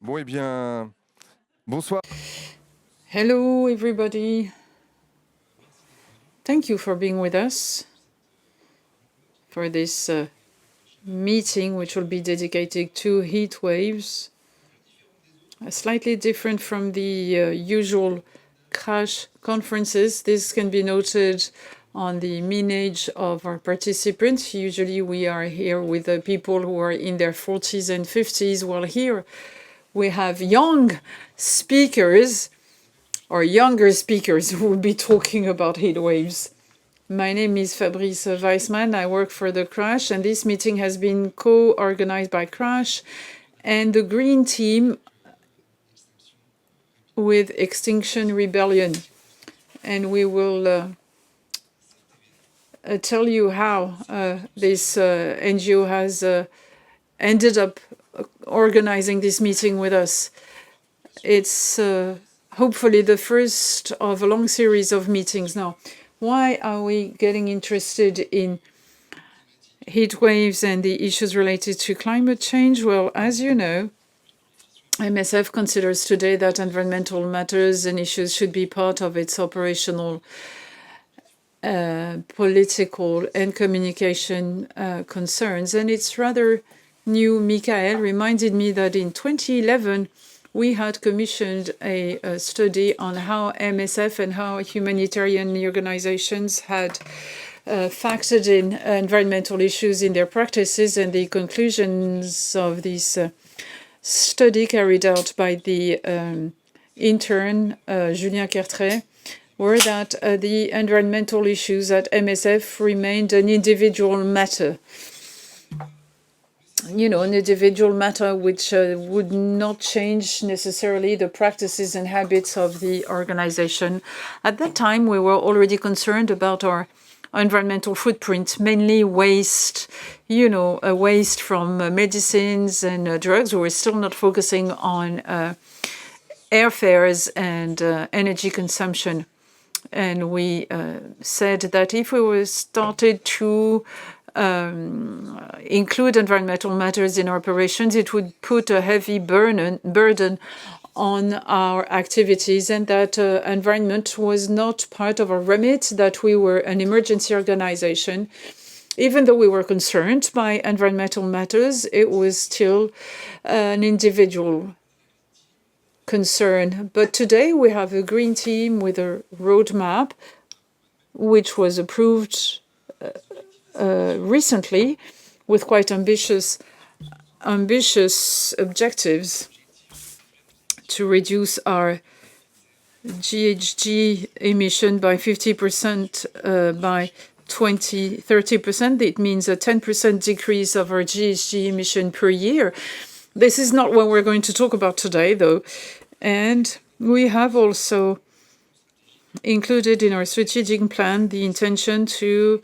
Bon, eh bien, bonsoir. Hello, everybody. Thank you for being with us for this meeting, which will be dedicated to heat waves. Slightly different from the usual crash conferences. This can be noted on the mean age of our participants. Usually we are here with people who are in their 40s and 50s, while here we have young speakers or younger speakers who will be talking about heat waves. My name is Fabrice Weissman. I work for the Crash, and this meeting has been co-organized by Crash and the Green Team with Extinction Rebellion. And we will tell you how this NGO has ended up organizing this meeting with us. It's hopefully the first of a long series of meetings now. Why are we getting interested in heat waves and the issues related to climate change? Well, as you know, MSF considers today that environmental matters and issues should be part of its operational, political and communication concerns. And it's rather new. Michael reminded me that in 2011, we had commissioned a study on how MSF and how humanitarian organizations had factored in environmental issues in their practices, and the conclusions of this study carried out by the intern Julien Kertret were that the environmental issues at MSF remained an individual matter. You know, an individual matter which would not change necessarily the practices and habits of the organization. At that time, we were already concerned about our environmental footprint, mainly waste, waste from medicines and drugs. We were still not focusing on airfares and energy consumption. And we said that if we were started to include environmental matters in our operations, it would put a heavy burden on our activities, and that environment was not part of our remit, that we were an emergency organization. Even though we were concerned by environmental matters, it was still an individual concern. But today we have a green team with a roadmap, which was approved recently with quite ambitious objectives to reduce our GHG emission by 50% by 30%. It means a 10% decrease of our GHG emission per year. This is not what we're going to talk about today, though. And we have also included in our strategic plan the intention to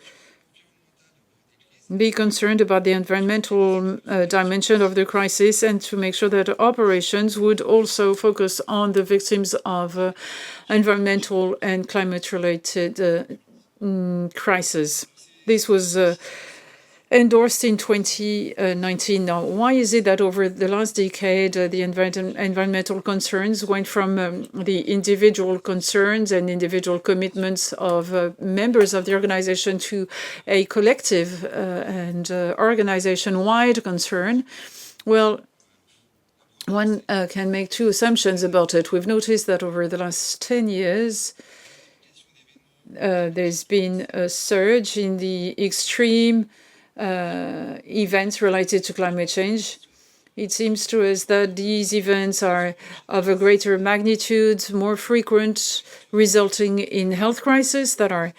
be concerned about the environmental dimension of the crisis, and to make sure that operations would also focus on the victims of environmental and climate-related crises. This was endorsed in 2019. Now, why is it that over the last decade, the environmental concerns went from the individual concerns and individual commitments of members of the organization to a collective and organization-wide concern? Well, one can make two assumptions about it. We've noticed that over the last 10 years, there's been a surge in the extreme events related to climate change. It seems to us that these events are of a greater magnitude, more frequent, resulting in health crises that are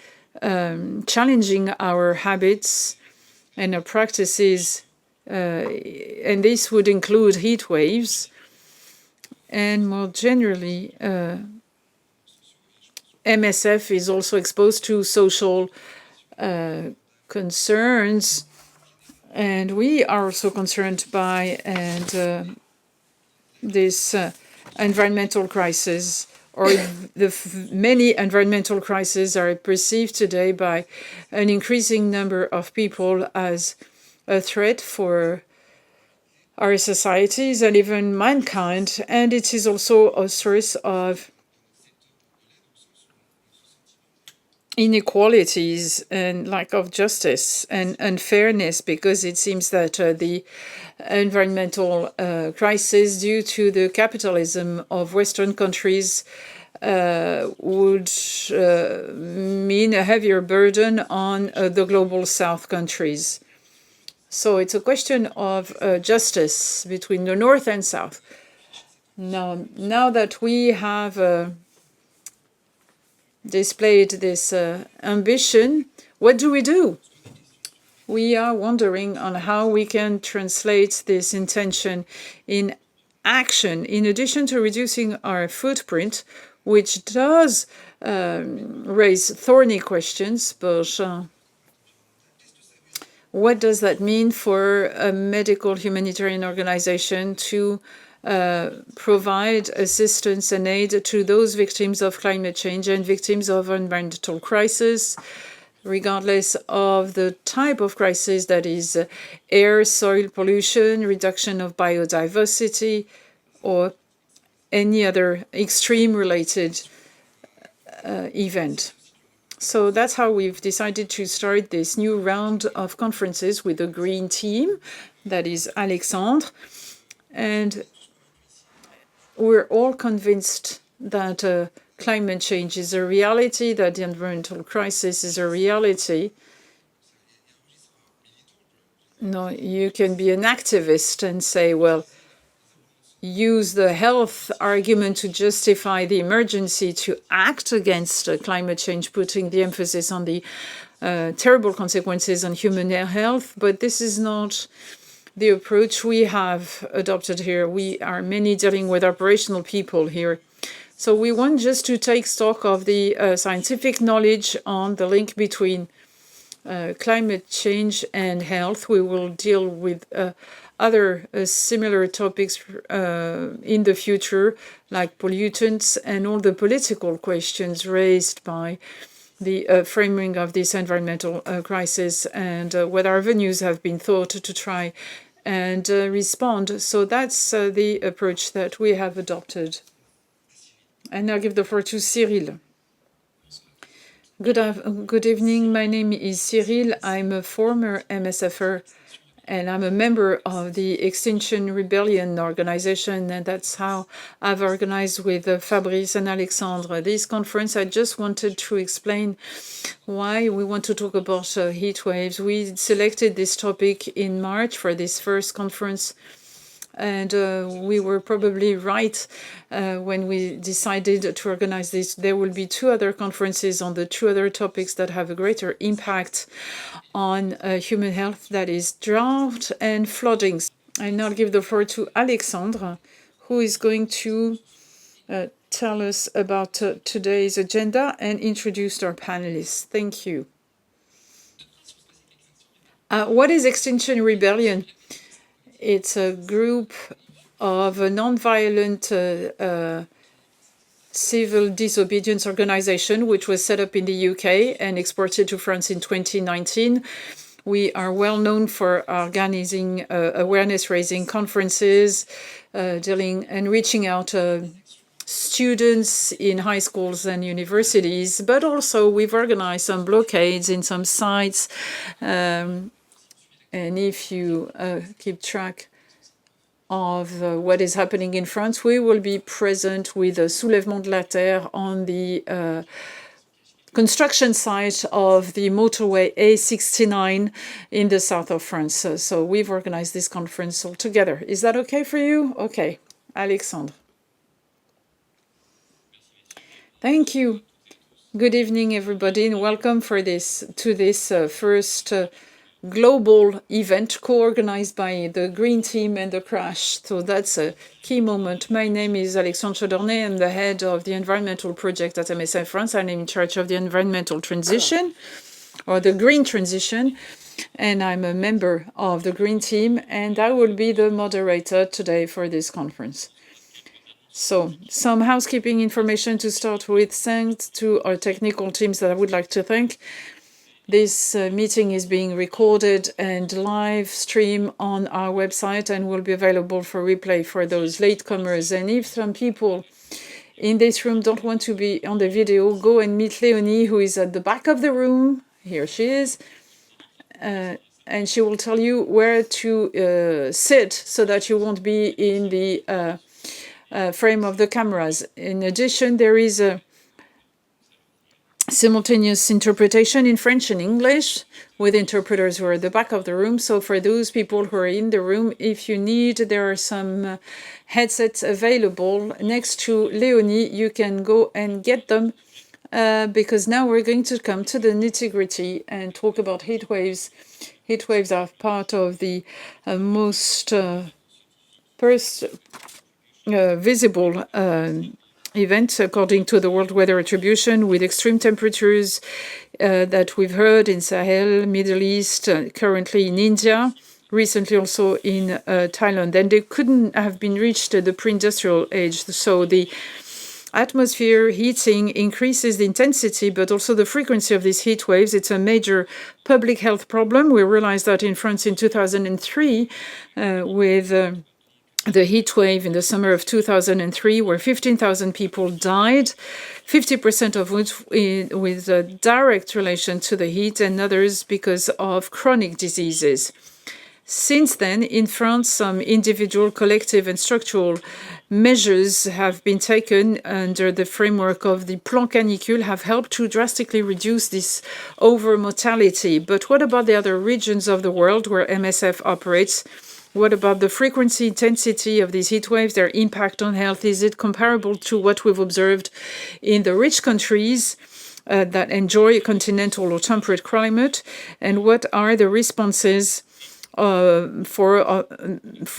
challenging our habits and our practices. And this would include heat waves. And more generally, MSF is also exposed to social concerns. And we are also concerned by this environmental crisis, or the many environmental crises are perceived today by an increasing number of people as a threat for our societies and even mankind, and it is also a source of inequalities and lack of justice and unfairness, because it seems that the environmental crisis due to the capitalism of Western countries would mean a heavier burden on the global South countries. So it's a question of justice between the North and South. Now that we have displayed this ambition, what do? We are wondering on how we can translate this intention in action, in addition to reducing our footprint, which does raise thorny questions, but what does that mean for a medical humanitarian organization to provide assistance and aid to those victims of climate change and victims of environmental crisis, regardless of the type of crisis, that is air, soil pollution, reduction of biodiversity, or any other extreme related event. So that's how we've decided to start this new round of conferences with the green team, that is Alexandre. And we're all convinced that climate change is a reality, that the environmental crisis is a reality. No, you can be an activist and say, well, use the health argument to justify the emergency to act against climate change, putting the emphasis on the terrible consequences on human health. But this is not the approach we have adopted here. We are mainly dealing with operational people here. So we want just to take stock of the scientific knowledge on the link between climate change and health. We will deal with other similar topics in the future, like pollutants and all the political questions raised by the framing of this environmental crisis, and what avenues have been thought to try and respond. So that's the approach that we have adopted. And I'll give the floor to Cyril. Good evening. My name is Cyril. I'm a former MSFer, and I'm a member of the Extinction Rebellion organization, and that's how I've organized with Fabrice and Alexandre this conference. I just wanted to explain why we want to talk about heat waves. We selected this topic in March for this first conference, and we were probably right when we decided to organize this. There will be two other conferences on the two other topics that have a greater impact on human health, that is drought and flooding. I now give the floor to Alexandre, who is going to tell us about today's agenda and introduce our panelists. Thank you. What is Extinction Rebellion? It's a group of a non-violent civil disobedience organization, which was set up in the UK and exported to France in 2019. We are well known for organizing awareness-raising conferences, dealing and reaching out to students in high schools and universities, but also we've organized some blockades in some sites. And if you keep track of what is happening in France, we will be present with the Soulèvement de la Terre on the construction site of the motorway A69 in the south of France. So we've organized this conference all together. Is that okay for you? Okay. Alexandre. Thank you. Good evening, everybody, and welcome to this first global event co-organized by the Green Team and the Crash. So that's a key moment. My name is Alexandre Chaudonneret. I'm the head of the environmental project at MSF France. I'm in charge of the environmental transition, or the green transition, and I'm a member of the Green Team, and I will be the moderator today for this conference. So some housekeeping information to start with. Thanks to our technical teams that I would like to thank. This meeting is being recorded and live streamed on our website and will be available for replay for those latecomers. And if some people in this room don't want to be on the video, go and meet Leonie, who is at the back of the room. Here she is. And she will tell you where to sit so that you won't be in the frame of the cameras. In addition, there is a simultaneous interpretation in French and English with interpreters who are at the back of the room. So for those people who are in the room, if you need, there are some headsets available next to Leonie. You can go and get them because now we're going to come to the nitty-gritty and talk about heat waves. Heat waves are part of the most visible events according to the World Weather Attribution, with extreme temperatures that we've heard in Sahel, Middle East, currently in India, recently also in Thailand. And they couldn't have been reached at the pre-industrial age. So the atmosphere heating increases the intensity, but also the frequency of these heat waves. It's a major public health problem. We realized that in France in 2003 with the heat wave in the summer of 2003, where 15,000 people died, 50% of which with a direct relation to the heat, and others because of chronic diseases. Since then, in France, some individual, collective, and structural measures have been taken under the framework of the Plan Canicule, have helped to drastically reduce this over-mortality. But what about the other regions of the world where MSF operates? What about the frequency, intensity of these heat waves, their impact on health? Is it comparable to what we've observed in the rich countries that enjoy a continental or temperate climate? And what are the responses for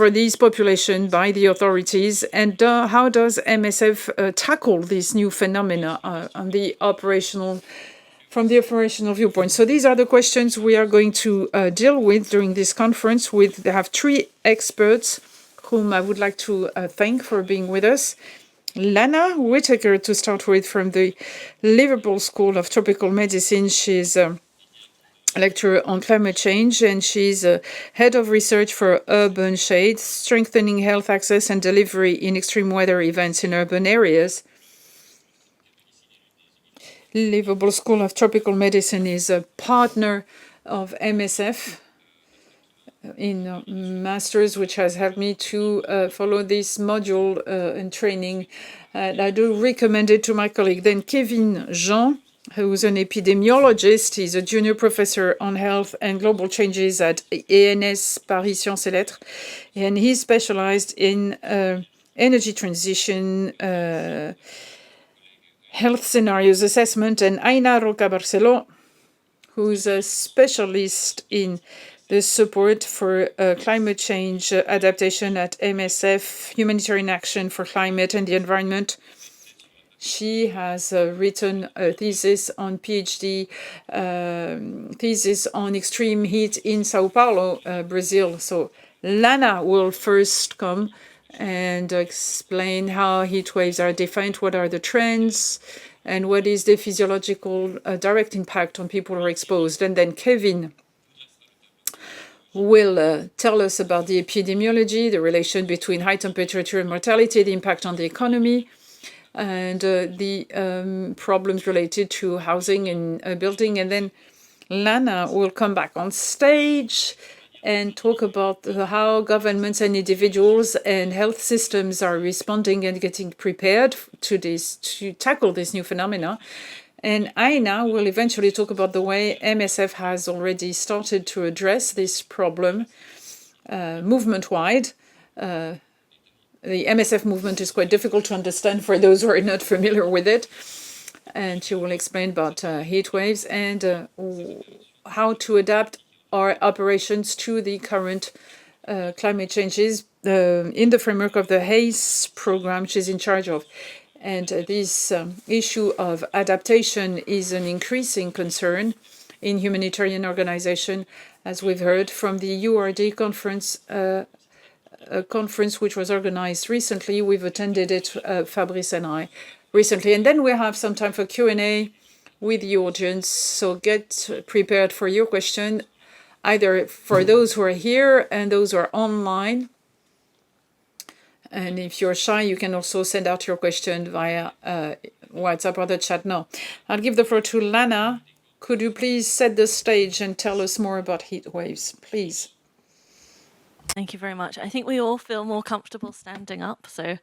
these population by the authorities? And how does MSF tackle this new phenomena from the operational viewpoint? So these are the questions we are going to deal with during this conference. We have three experts whom I would like to thank for being with us. Lana Whittaker, to start with, from the Liverpool School of Tropical Medicine. She's a lecturer on climate change, and she's head of research for Urban Shade, strengthening health access and delivery in extreme weather events in urban areas. Liverpool School of Tropical Medicine is a partner of MSF in Masters, which has helped me to follow this module in training. I do recommend it to my colleague. Then Kévin Jean, who's an epidemiologist. He's a junior professor on health and global changes at ENS Paris Sciences et Lettres. And he's specialized in energy transition, health scenarios assessment. And Aina Roca Barceló, who's a specialist in the support for climate change adaptation at MSF, Humanitarian Action for Climate and the Environment. She has written a thesis on PhD thesis on extreme heat in Sao Paulo, Brazil. So Lana will first come and explain how heat waves are defined, what are the trends, and what is the physiological direct impact on people who are exposed. And then Kévin will tell us about the epidemiology, the relation between high temperature and mortality, the impact on the economy, and the problems related to housing and building. And then Lana will come back on stage and talk about how governments and individuals and health systems are responding and getting prepared to tackle this new phenomena. And Aina will eventually talk about the way MSF has already started to address this problem movement-wide. The MSF movement is quite difficult to understand for those who are not familiar with it. And she will explain about heat waves and how to adapt our operations to the current climate changes in the framework of the HACE program she's in charge of. And this issue of adaptation is an increasing concern in humanitarian organization, as we've heard from the URD conference, a conference which was organized recently. We've attended it, Fabrice and I, recently. And then we have some time for Q&A with the audience. So get prepared for your question, either for those who are here and those who are online. And if you're shy, you can also send out your question via WhatsApp or the chat now. I'll give the floor to Lana. Could you please set the stage and tell us more about heat waves, please? Thank you very much. I think we all feel more comfortable standing up, so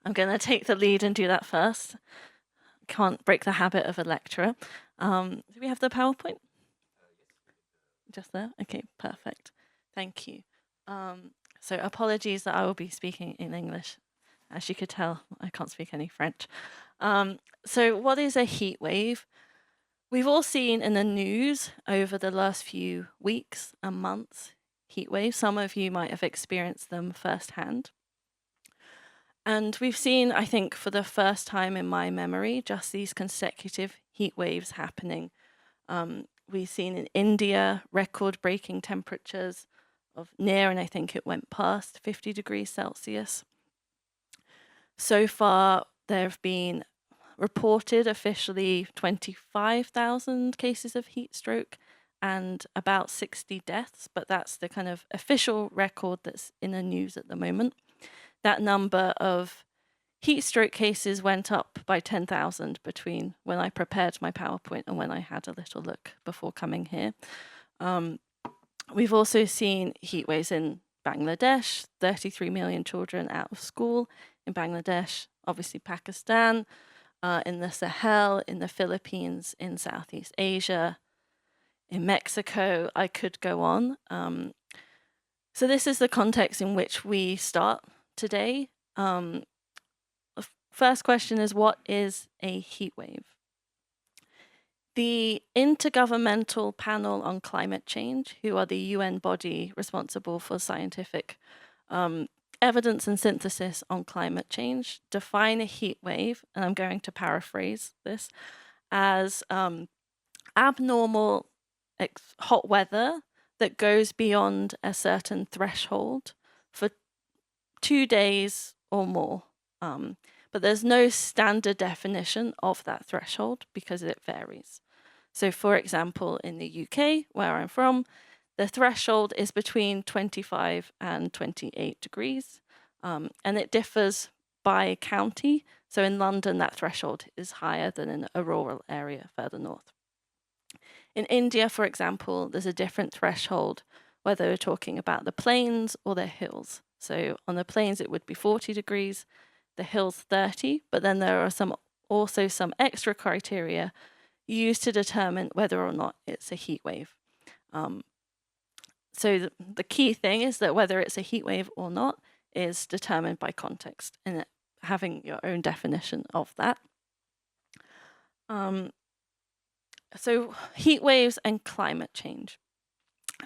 I'm going to take the lead and do that first. Can't break the habit of a lecturer. Do we have the PowerPoint? Just there? Okay, perfect. Thank you. So apologies that I will be speaking in English. As you could tell, I can't speak any French. So what is a heat wave? We've all seen in the news over the last few weeks and months heat waves. Some of you might have experienced them firsthand. And we've seen, I think, for the first time in my memory, just these consecutive heat waves happening. We've seen in India record-breaking temperatures of near, and I think it went past 50 degrees Celsius. So far, there have been reported officially 25,000 cases of heat stroke and about 60 deaths, but that's the kind of official record that's in the news at the moment. That number of heat stroke cases went up by 10,000 between when I prepared my PowerPoint and when I had a little look before coming here. We've also seen heat waves in Bangladesh, 33 million children out of school in Bangladesh, obviously Pakistan, in the Sahel, in the Philippines, in Southeast Asia, in Mexico. I could go on. So this is the context in which we start today. First question is, what is a heat wave? The Intergovernmental Panel on Climate Change, who are the UN body responsible for scientific evidence and synthesis on climate change, define a heat wave, and I'm going to paraphrase this, as abnormal hot weather that goes beyond a certain threshold for 2 days or more. But there's no standard definition of that threshold because it varies. So for example, in the UK, where I'm from, the threshold is between 25 and 28 degrees, and it differs by county. So in London, that threshold is higher than in a rural area further north. In India, for example, there's a different threshold, whether we're talking about the plains or the hills. So on the plains, it would be 40 degrees, the hills 30, but then there are also some extra criteria used to determine whether or not it's a heat wave. So the key thing is that whether it's a heat wave or not is determined by context and having your own definition of that. So heat waves and climate change.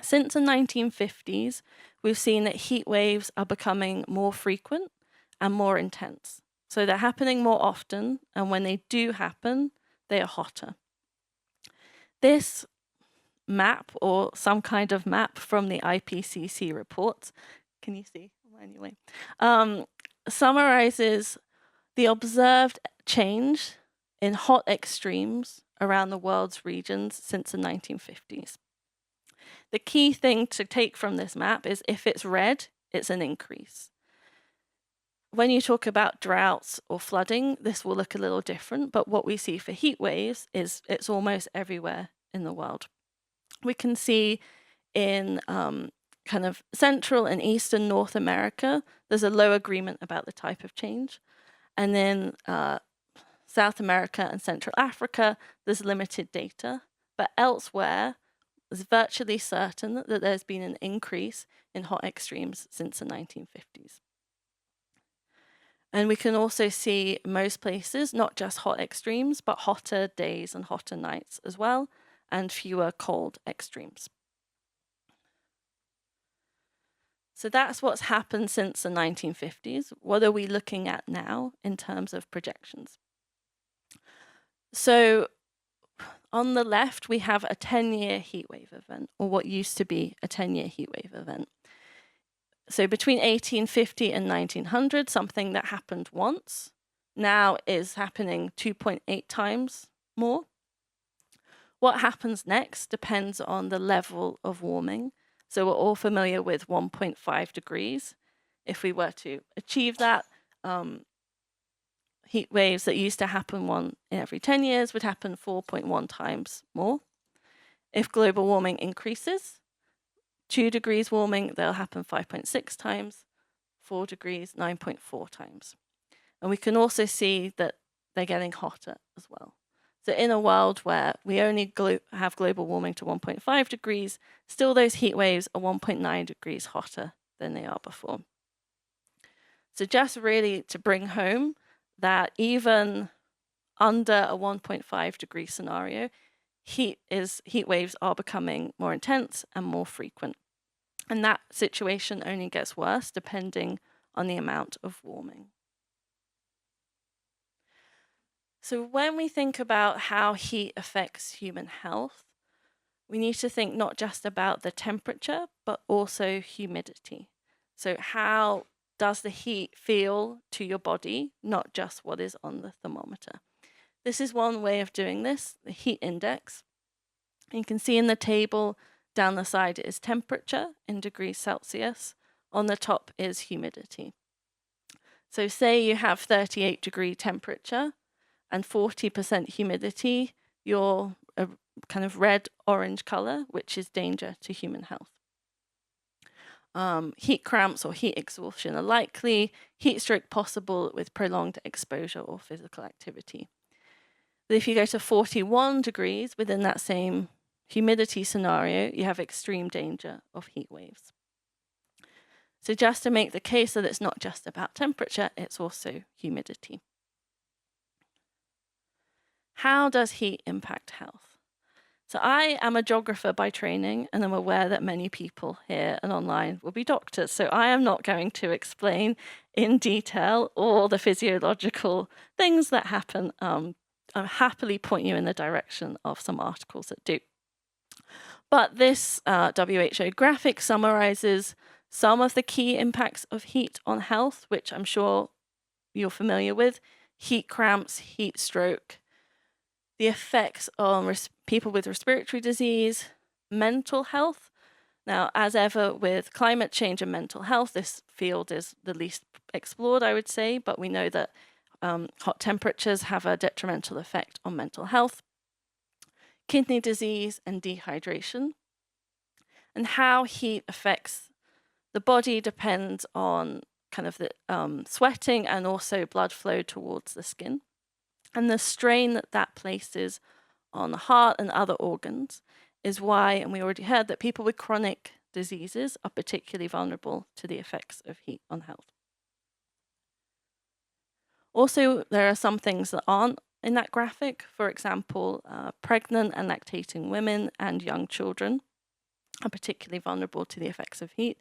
Since the 1950s, we've seen that heat waves are becoming more frequent and more intense. So they're happening more often, and when they do happen, they are hotter. This map, or some kind of map from the IPCC report, can you see? Anyway, summarizes the observed change in hot extremes around the world's regions since the 1950s. The key thing to take from this map is if it's red, it's an increase. When you talk about droughts or flooding, this will look a little different, but what we see for heat waves is it's almost everywhere in the world. We can see in kind of Central and Eastern North America, there's a low agreement about the type of change. And then South America and Central Africa, there's limited data. But elsewhere, it's virtually certain that there's been an increase in hot extremes since the 1950s. And we can also see most places, not just hot extremes, but hotter days and hotter nights as well, and fewer cold extremes. So that's what's happened since the 1950s. What are we looking at now in terms of projections? So on the left, we have a 10-year heatwave event, or what used to be a 10-year heatwave event. So between 1850 and 1900, something that happened once now is happening 2.8 times more. What happens next depends on the level of warming. So we're all familiar with 1.5 degrees. If we were to achieve that, heat waves that used to happen one in every 10 years would happen 4.1 times more. If global warming increases, 2 degrees warming, they'll happen 5.6 times, 4 degrees, 9.4 times. And we can also see that they're getting hotter as well. So in a world where we only have global warming to 1.5 degrees, still those heat waves are 1.9 degrees hotter than they are before. So just really to bring home that even under a 1.5 degree scenario, heat waves are becoming more intense and more frequent. And that situation only gets worse depending on the amount of warming. So when we think about how heat affects human health, we need to think not just about the temperature, but also humidity. So how does the heat feel to your body, not just what is on the thermometer? This is one way of doing this, the heat index. You can see in the table down the side is temperature in degrees Celsius. On the top is humidity. So say you have 38-degree temperature and 40% humidity, you're a kind of red-orange color, which is danger to human health. Heat cramps or heat exhaustion are likely, heat stroke possible with prolonged exposure or physical activity. But if you go to 41 degrees within that same humidity scenario, you have extreme danger of heat waves. So just to make the case that it's not just about temperature, it's also humidity. How does heat impact health? So I am a geographer by training, and I'm aware that many people here and online will be doctors. So I am not going to explain in detail all the physiological things that happen. I'll happily point you in the direction of some articles that do. But this WHO graphic summarizes some of the key impacts of heat on health, which I'm sure you're familiar with: heat cramps, heat stroke, the effects on people with respiratory disease, mental health. Now, as ever with climate change and mental health, this field is the least explored, I would say, but we know that hot temperatures have a detrimental effect on mental health, kidney disease and dehydration. And how heat affects the body depends on kind of the sweating and also blood flow towards the skin, and the strain that that places on the heart and other organs is why, and we already heard, that people with chronic diseases are particularly vulnerable to the effects of heat on health. Also, there are some things that aren't in that graphic. For example, pregnant and lactating women and young children are particularly vulnerable to the effects of heat.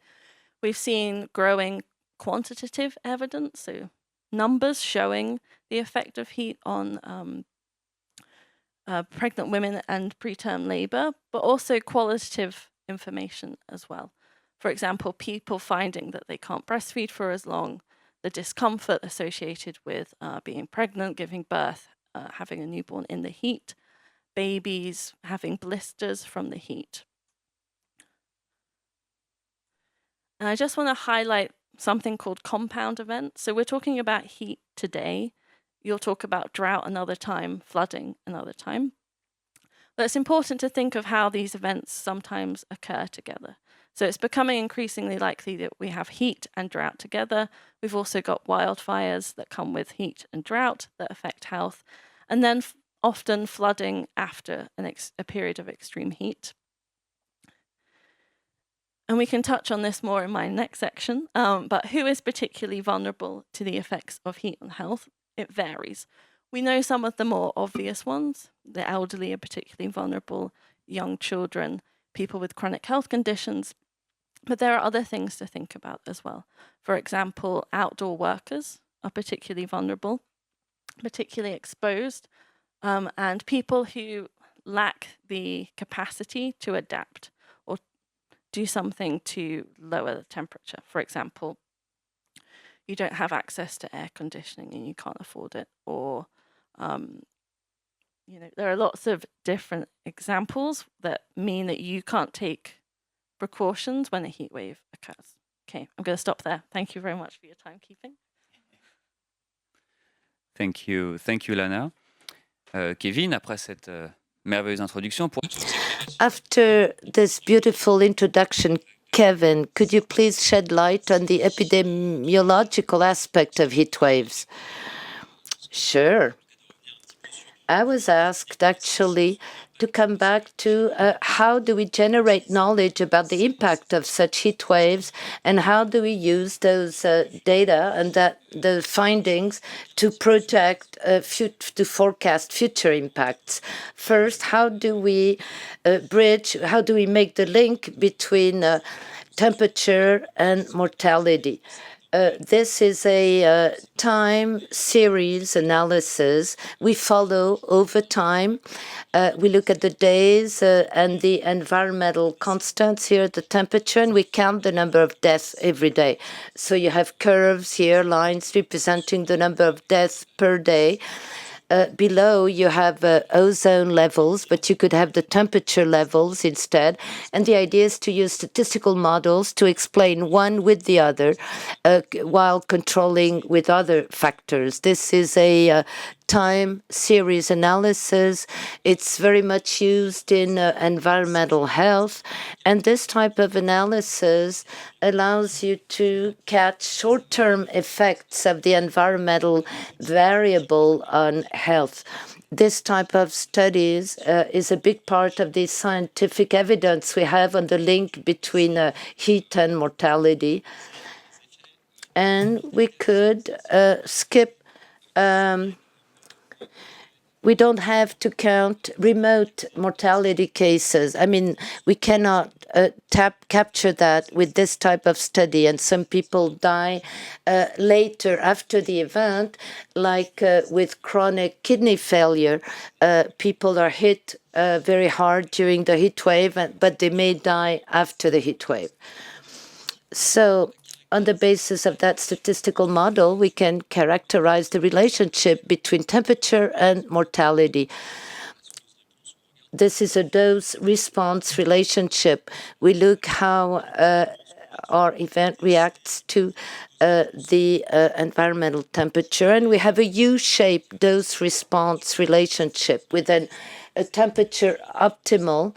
We've seen growing quantitative evidence, so numbers showing the effect of heat on pregnant women and preterm labor, but also qualitative information as well. For example, people finding that they can't breastfeed for as long, the discomfort associated with being pregnant, giving birth, having a newborn in the heat, babies having blisters from the heat. And I just want to highlight something called compound events. So we're talking about heat today. You'll talk about drought another time, flooding another time. But it's important to think of how these events sometimes occur together. So it's becoming increasingly likely that we have heat and drought together. We've also got wildfires that come with heat and drought that affect health, and then often flooding after a period of extreme heat. And we can touch on this more in my next section, but who is particularly vulnerable to the effects of heat on health? It varies. We know some of the more obvious ones. The elderly are particularly vulnerable, young children, people with chronic health conditions, but there are other things to think about as well. For example, outdoor workers are particularly vulnerable, particularly exposed, and people who lack the capacity to adapt or do something to lower the temperature. For example, you don't have access to air conditioning and you can't afford it, or there are lots of different examples that mean that you can't take precautions when a heat wave occurs. Okay, I'm going to stop there. Thank you very much for your timekeeping. Thank you, Lana. Kévin, après cette merveilleuse introduction. After this beautiful introduction, Kévin, could you please shed light on the epidemiological aspect of heat waves? Sure. I was asked actually to come back to how do we generate knowledge about the impact of such heat waves, and how do we use those data and the findings to project, to forecast future impacts. First, how do we how do we make the link between temperature and mortality? This is a time series analysis we follow over time. We look at the days and the environmental constants here, the temperature, and we count the number of deaths every day. So you have curves here, lines representing the number of deaths per day. Below, you have ozone levels, but you could have the temperature levels instead. And the idea is to use statistical models to explain one with the other while controlling with other factors. This is a time series analysis. It's very much used in environmental health. And this type of analysis allows you to catch short-term effects of the environmental variable on health. This type of studies is a big part of the scientific evidence we have on the link between heat and mortality. And we could skip we don't have to count remote mortality cases. I mean, we cannot capture that with this type of study, and some people die later after the event, like with chronic kidney failure. People are hit very hard during the heat wave, but they may die after the heat wave. So on the basis of that statistical model, we can characterize the relationship between temperature and mortality. This is a dose-response relationship. We look how our event reacts to the environmental temperature, and we have a U-shaped dose-response relationship with a temperature optimal.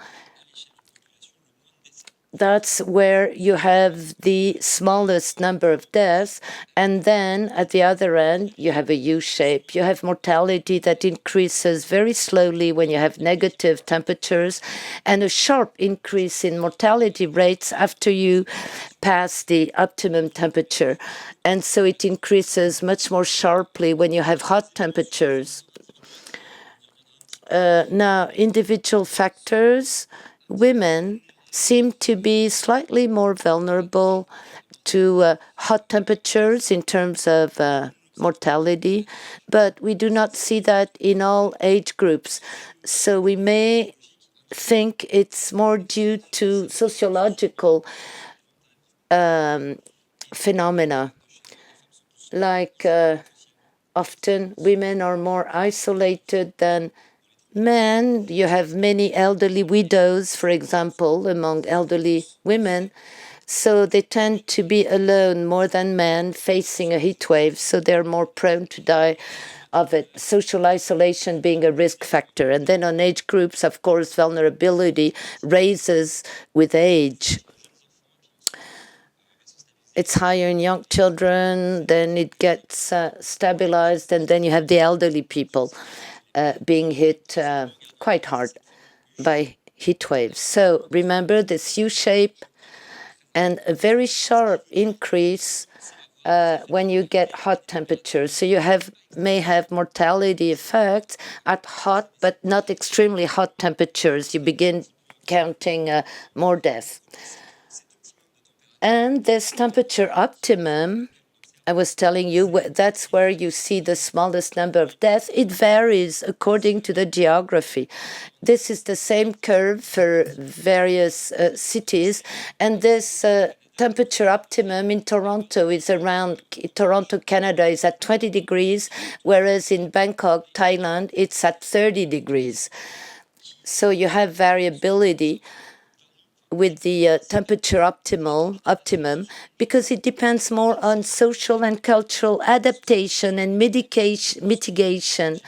That's where you have the smallest number of deaths. And then at the other end, you have a U-shape. You have mortality that increases very slowly when you have negative temperatures, and a sharp increase in mortality rates after you pass the optimum temperature. And so it increases much more sharply when you have hot temperatures. Now, individual factors, women seem to be slightly more vulnerable to hot temperatures in terms of mortality, but we do not see that in all age groups. So we may think it's more due to sociological phenomena, like often women are more isolated than men. You have many elderly widows, for example, among elderly women. So they tend to be alone more than men facing a heat wave. So they're more prone to die of it, social isolation being a risk factor. And then on age groups, of course, vulnerability raises with age. It's higher in young children, then it gets stabilized, and then you have the elderly people being hit quite hard by heat waves. So remember this U-shape and a very sharp increase when you get hot temperatures. So you may have mortality effects at hot but not extremely hot temperatures. You begin counting more deaths. And this temperature optimum, I was telling you, that's where you see the smallest number of deaths. It varies according to the geography. This is the same curve for various cities, and this temperature optimum in Toronto is around, Toronto, Canada is at 20 degrees, whereas in Bangkok, Thailand, it's at 30 degrees. So you have variability with the temperature optimum, because it depends more on social and cultural adaptation and mitigation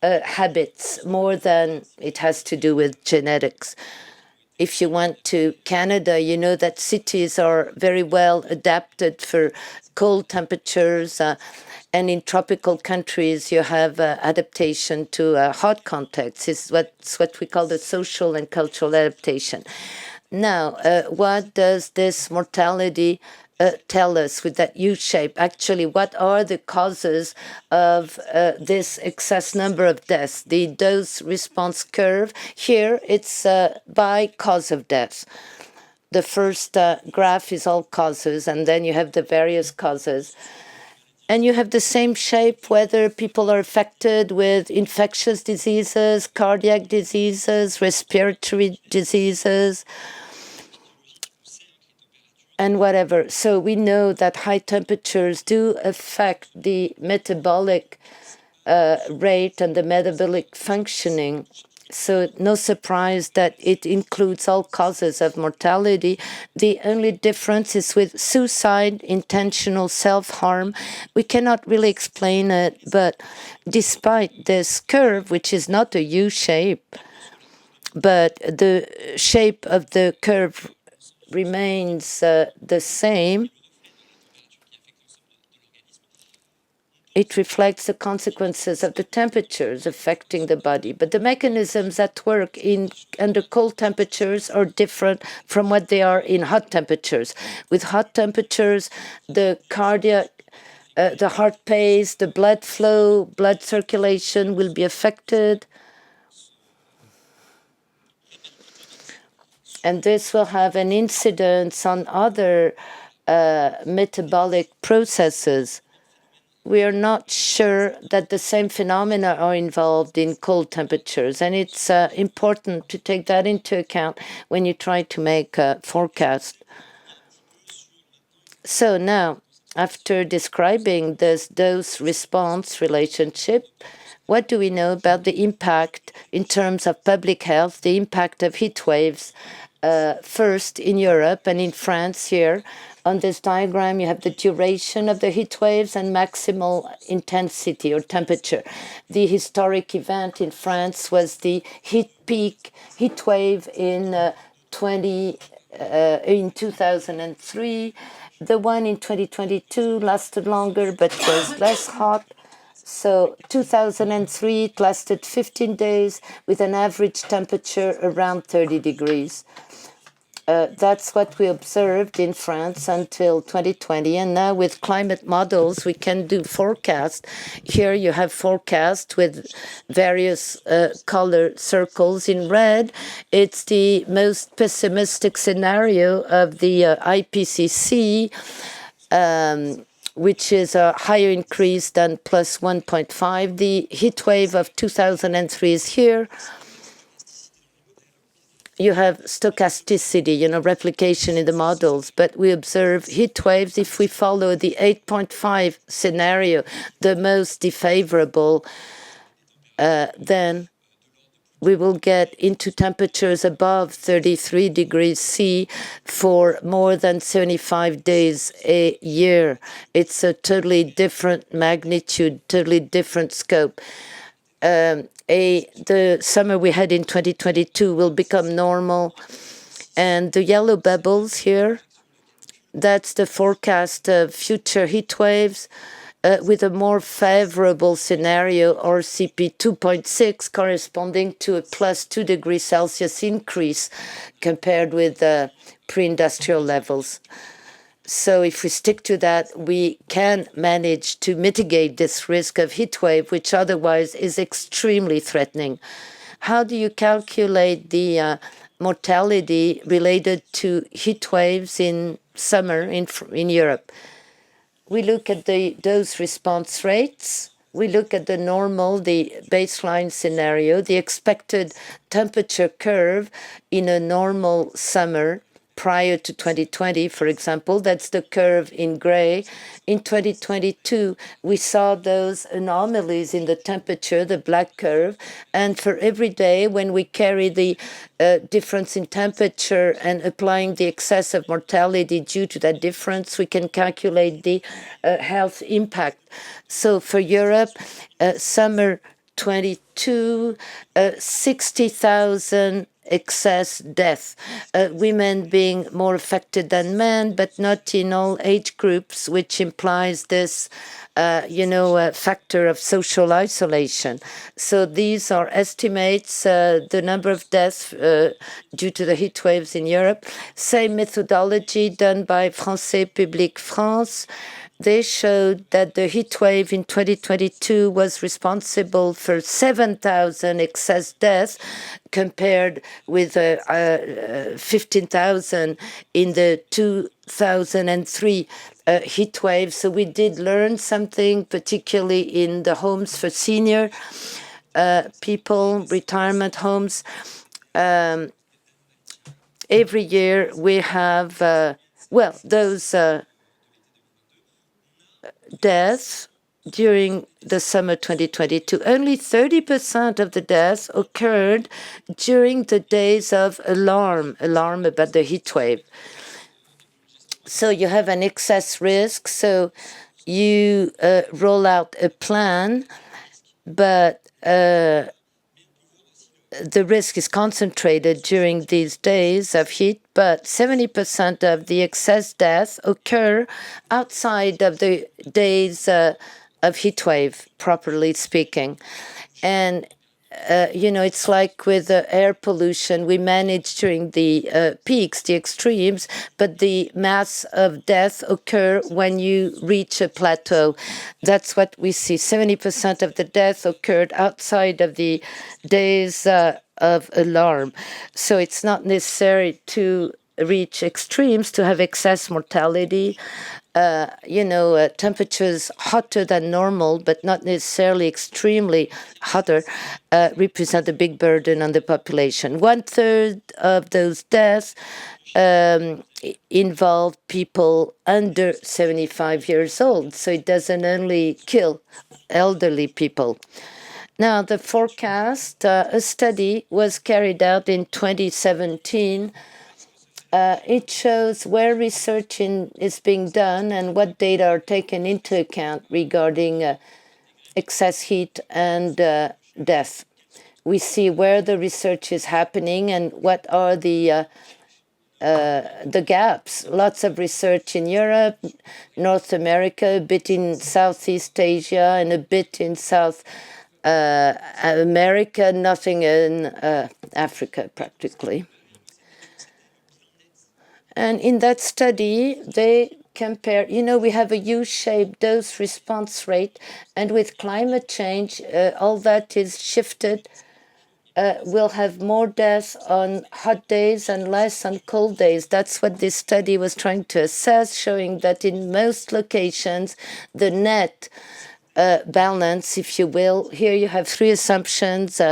habits more than it has to do with genetics. If you went to Canada, you know that cities are very well adapted for cold temperatures, and in tropical countries, you have adaptation to hot contexts. It's what we call the social and cultural adaptation. Now, what does this mortality tell us with that U shape? Actually, what are the causes of this excess number of deaths? The dose response curve here, it's by cause of death. The first graph is all causes, and then you have the various causes. And you have the same shape whether people are affected with infectious diseases, cardiac diseases, respiratory diseases, and whatever. So we know that high temperatures do affect the metabolic rate and the metabolic functioning. So no surprise that it includes all causes of mortality. The only difference is with suicide, intentional self-harm. We cannot really explain it, but despite this curve, which is not a U shape, but the shape of the curve remains the same, it reflects the consequences of the temperatures affecting the body. But the mechanisms at work under cold temperatures are different from what they are in hot temperatures. With hot temperatures, the cardiac, the heart pace, the blood flow, blood circulation will be affected. And this will have an incidence on other metabolic processes. We are not sure that the same phenomena are involved in cold temperatures. And it's important to take that into account when you try to make a forecast. So now, after describing this dose-response relationship, what do we know about the impact in terms of public health, the impact of heat waves? First in Europe and in France here. On this diagram, you have the duration of the heat waves and maximal intensity or temperature. The historic event in France was the heat wave in 2003. The one in 2022 lasted longer but was less hot. So 2003, it lasted 15 days with an average temperature around 30 degrees. That's what we observed in France until 2020. And now with climate models, we can do forecast. Here you have forecast with various color circles. In red, it's the most pessimistic scenario of the IPCC, which is a higher increase than plus 1.5. The heat wave of 2003 is here. You have stochasticity, replication in the models, but we observe heat waves if we follow the 8.5 scenario, the most defavorable, then we will get into temperatures above 33 degrees C for more than 75 days a year. It's a totally different magnitude, totally different scope. The summer we had in 2022 will become normal. And the yellow bubbles here, that's the forecast of future heat waves with a more favorable scenario, RCP 2.6, corresponding to a plus 2 degrees Celsius increase compared with pre-industrial levels. So if we stick to that, we can manage to mitigate this risk of heat wave, which otherwise is extremely threatening. How do you calculate the mortality related to heat waves in summer in Europe? We look at the dose response rates. We look at the normal, the baseline scenario, the expected temperature curve in a normal summer prior to 2020, for example. That's the curve in gray. In 2022, we saw those anomalies in the temperature, the black curve. And for every day, when we carry the difference in temperature and applying the excess of mortality due to that difference, we can calculate the health impact. So for Europe, summer 22, 60,000 excess death, women being more affected than men, but not in all age groups, which implies this, factor of social isolation. So these are estimates, the number of deaths due to the heat waves in Europe. Same methodology done by Français Public France. They showed that the heat wave in 2022 was responsible for 7,000 excess deaths compared with 15,000 in the 2003 heat wave. So we did learn something, particularly in the homes for senior people, retirement homes. Every year we have, those deaths during the summer 2022. Only 30% of the deaths occurred during the days of alarm about the heat wave. So you have an excess risk, so you roll out a plan, but the risk is concentrated during these days of heat, but 70% of the excess deaths occur outside of the days of heat wave, properly speaking. And it's like with air pollution, we manage during the peaks, the extremes, but the mass of death occur when you reach a plateau. That's what we see. 70% of the death occurred outside of the days of alarm. So it's not necessary to reach extremes to have excess mortality. Temperatures hotter than normal, but not necessarily extremely hotter, represent a big burden on the population. 1/3 of those deaths involve people under 75 years old. So it doesn't only kill elderly people. Now, the forecast, a study was carried out in 2017. It shows where research is being done and what data are taken into account regarding excess heat and death. We see where the research is happening and what are the gaps. Lots of research in Europe, North America, a bit in Southeast Asia, and a bit in South America, nothing in Africa practically. And in that study, they compare, we have a U-shaped dose response rate, and with climate change, all that is shifted. We'll have more deaths on hot days and less on cold days. That's what this study was trying to assess, showing that in most locations, the net balance, if you will. Here you have three assumptions,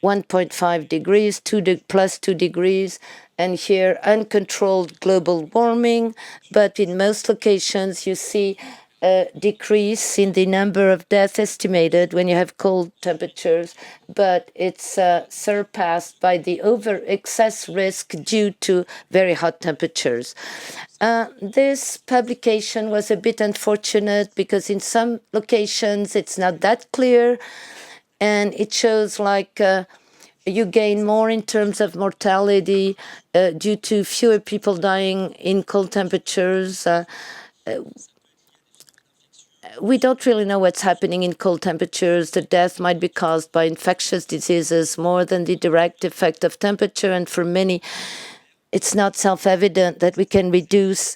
1.5 degrees, plus 2 degrees, and here uncontrolled global warming. But in most locations, you see a decrease in the number of deaths estimated when you have cold temperatures, but it's surpassed by the excess risk due to very hot temperatures. This publication was a bit unfortunate because in some locations it's not that clear, and it shows like you gain more in terms of mortality due to fewer people dying in cold temperatures. We don't really know what's happening in cold temperatures. The death might be caused by infectious diseases more than the direct effect of temperature. And for many, it's not self-evident that we can reduce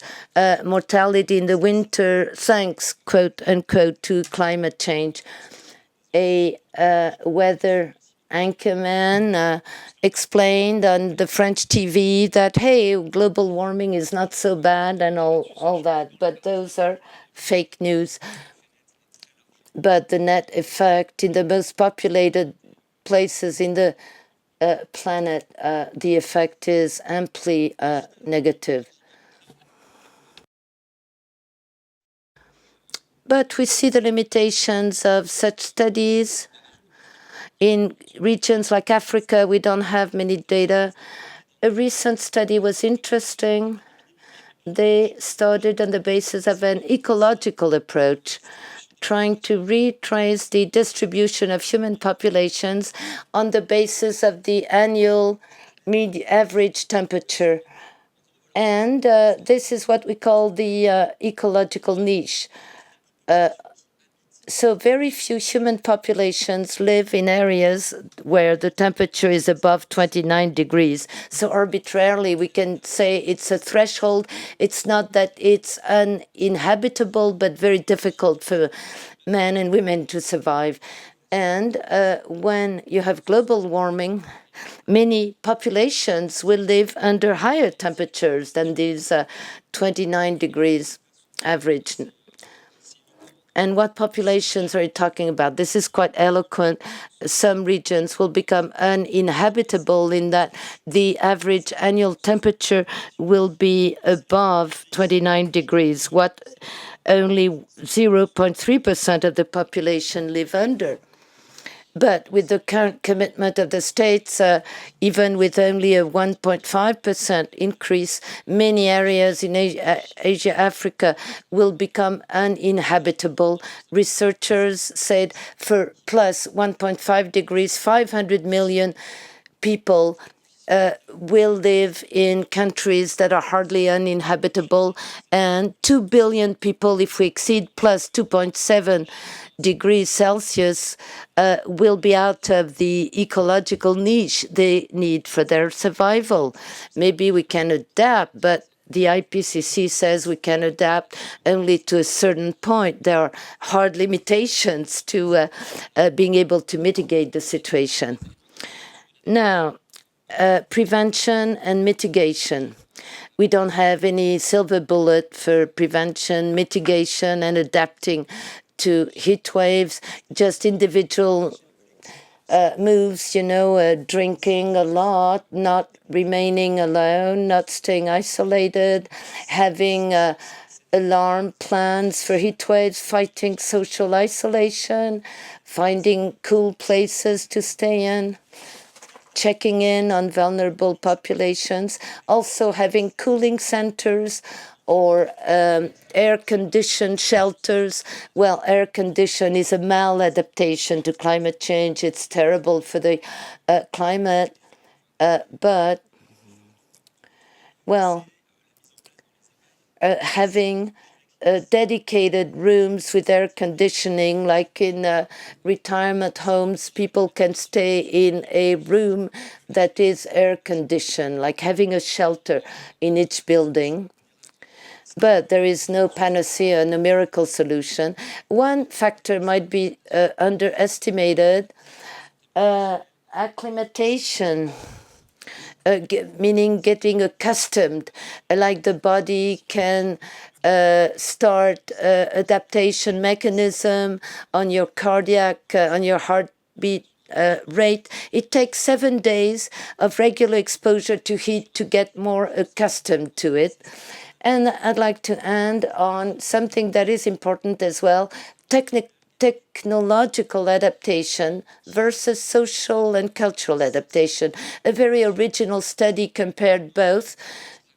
mortality in the winter thanks, quote unquote, to climate change. A weather anchorman explained on the French TV that, hey, global warming is not so bad and all that. But those are fake news. But the net effect in the most populated places in the planet, the effect is amply negative. But we see the limitations of such studies. In regions like Africa, we don't have many data. A recent study was interesting. They started on the basis of an ecological approach, trying to retrace the distribution of human populations on the basis of the annual average temperature. And this is what we call the ecological niche. So very few human populations live in areas where the temperature is above 29 degrees. So arbitrarily, we can say it's a threshold. It's not that it's uninhabitable, but very difficult for men and women to survive. And when you have global warming, many populations will live under higher temperatures than these 29 degrees average. And what populations are you talking about? This is quite eloquent. Some regions will become uninhabitable in that the average annual temperature will be above 29 degrees, what only 0.3% of the population live under. But with the current commitment of the states, even with only a 1.5% increase, many areas in Asia, Africa will become uninhabitable. Researchers said for plus 1.5 degrees, 500 million people will live in countries that are hardly uninhabitable, and 2 billion people, if we exceed plus 2.7 degrees Celsius, will be out of the ecological niche they need for their survival. Maybe we can adapt, but the IPCC says we can adapt only to a certain point. There are hard limitations to being able to mitigate the situation. Now, prevention and mitigation. We don't have any silver bullet for prevention, mitigation, and adapting to heat waves, just individual moves, drinking a lot, not remaining alone, not staying isolated, having alarm plans for heat waves, fighting social isolation, finding cool places to stay in, checking in on vulnerable populations, also having cooling centers or air-conditioned shelters. Well, air-condition is a maladaptation to climate change. It's terrible for the climate, but, well, having dedicated rooms with air conditioning, like in retirement homes, people can stay in a room that is air conditioned, like having a shelter in each building. But there is no panacea, no miracle solution. One factor might be underestimated, acclimatation. Meaning getting accustomed, like the body can start adaptation mechanism on your cardiac, on your heartbeat rate. It takes 7 days of regular exposure to heat to get more accustomed to it. And I'd like to end on something that is important as well, technological adaptation versus social and cultural adaptation. A very original study compared both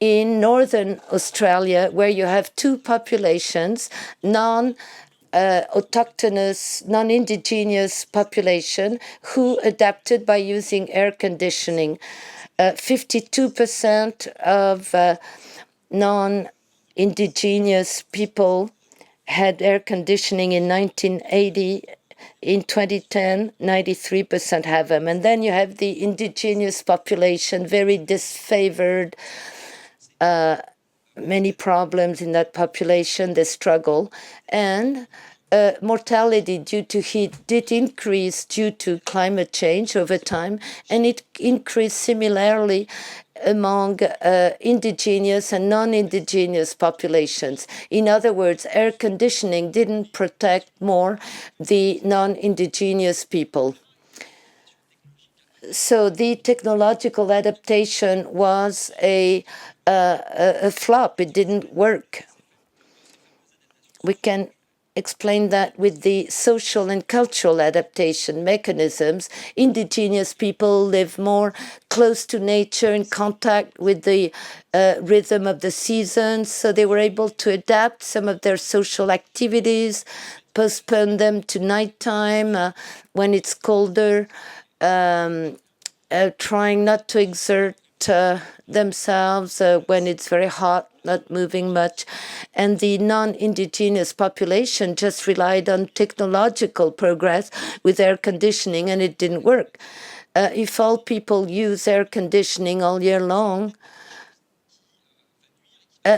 in northern Australia, where you have two populations, autochthonous, non-indigenous population who adapted by using air conditioning. 52% of non-indigenous people had air conditioning in 1980. In 2010, 93% have them. And then you have the indigenous population, very disfavored, many problems in that population, they struggle. And mortality due to heat did increase due to climate change over time, and it increased similarly among indigenous and non-indigenous populations. In other words, air conditioning didn't protect more the non-indigenous people. So the technological adaptation was a flop. It didn't work. We can explain that with the social and cultural adaptation mechanisms. Indigenous people live more close to nature, in contact with the rhythm of the seasons, so they were able to adapt some of their social activities, postpone them to nighttime when it's colder, trying not to exert themselves when it's very hot, not moving much. And the non-indigenous population just relied on technological progress with air conditioning, and it didn't work. If all people use air conditioning all year long,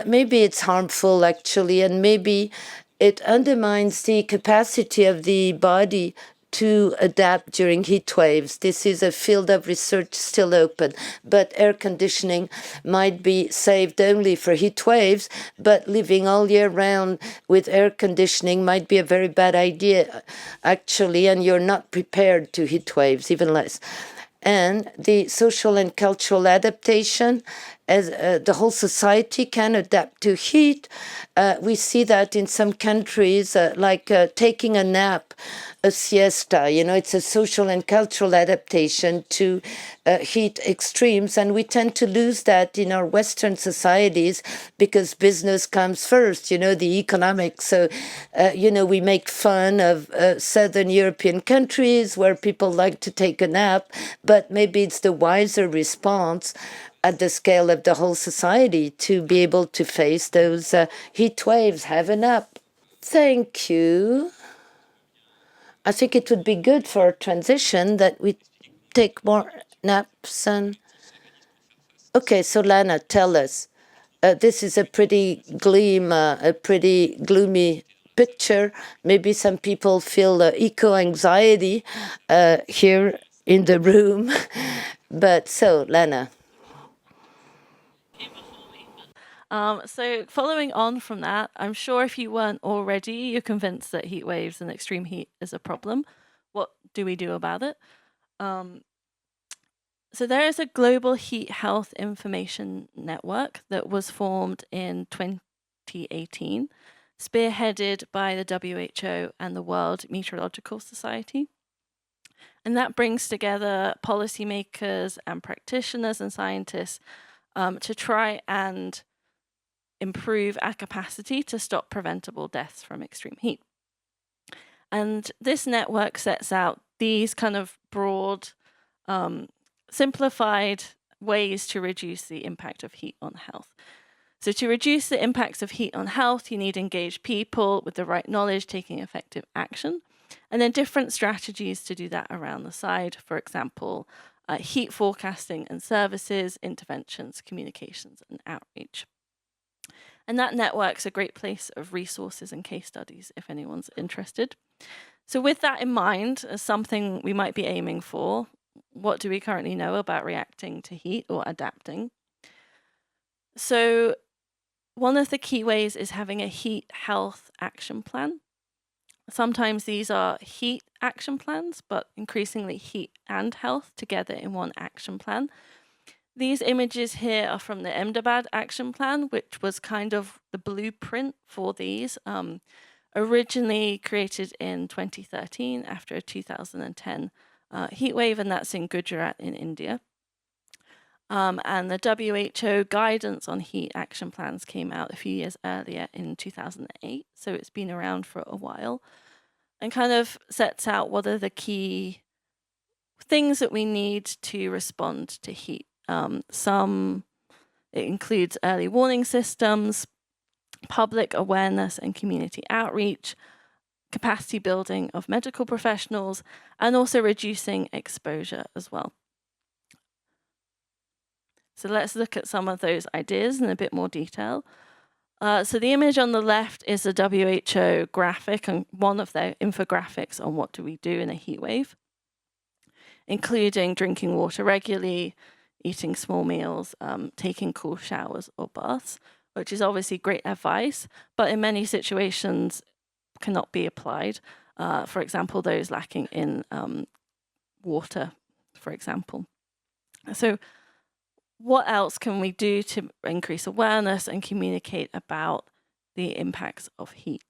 maybe it's harmful, actually, and maybe it undermines the capacity of the body to adapt during heat waves. This is a field of research still open, but air conditioning might be saved only for heat waves, but living all year round with air conditioning might be a very bad idea, actually, and you're not prepared to heat waves, even less. And the social and cultural adaptation, as the whole society can adapt to heat. We see that in some countries, like taking a nap, a siesta, it's a social and cultural adaptation to heat extremes. And we tend to lose that in our Western societies because business comes first, the economics. So, we make fun of Southern European countries where people like to take a nap, but maybe it's the wiser response at the scale of the whole society to be able to face those heat waves. Have a nap. Thank you. I think it would be good for a transition that we take more naps. And okay, so Lana, tell us. This is a pretty gloomy picture. Maybe some people feel eco-anxiety here in the room. But so, Lana. So following on from that, I'm sure if you weren't already, you're convinced that heat waves and extreme heat is a problem. What do we do about it? So there is a global heat health information network that was formed in 2018, spearheaded by the WHO and the World Meteorological Society. And that brings together policymakers and practitioners and scientists to try and improve our capacity to stop preventable deaths from extreme heat. And this network sets out these kind of broad, simplified ways to reduce the impact of heat on health. So to reduce the impacts of heat on health, you need engaged people with the right knowledge taking effective action, and then different strategies to do that around the side. For example, heat forecasting and services, interventions, communications, and outreach. And that network's a great place of resources and case studies if anyone's interested. So with that in mind, as something we might be aiming for, what do we currently know about reacting to heat or adapting? So one of the key ways is having a heat health action plan. Sometimes these are heat action plans, but increasingly heat and health together in one action plan. These images here are from the Ahmedabad Action Plan, which was kind of the blueprint for these, originally created in 2013 after a 2010 heat wave, and that's in Gujarat in India. And the WHO guidance on heat action plans came out a few years earlier in 2008, so it's been around for a while, and kind of sets out what are the key things that we need to respond to heat. It includes early warning systems, public awareness and community outreach, capacity building of medical professionals, and also reducing exposure as well. So let's look at some of those ideas in a bit more detail. So the image on the left is the WHO graphic and one of their infographics on what do we do in a heat wave, including drinking water regularly, eating small meals, taking cool showers or baths, which is obviously great advice, but in many situations cannot be applied. For example, those lacking in water for example. So what else can we do to increase awareness and communicate about the impacts of heat?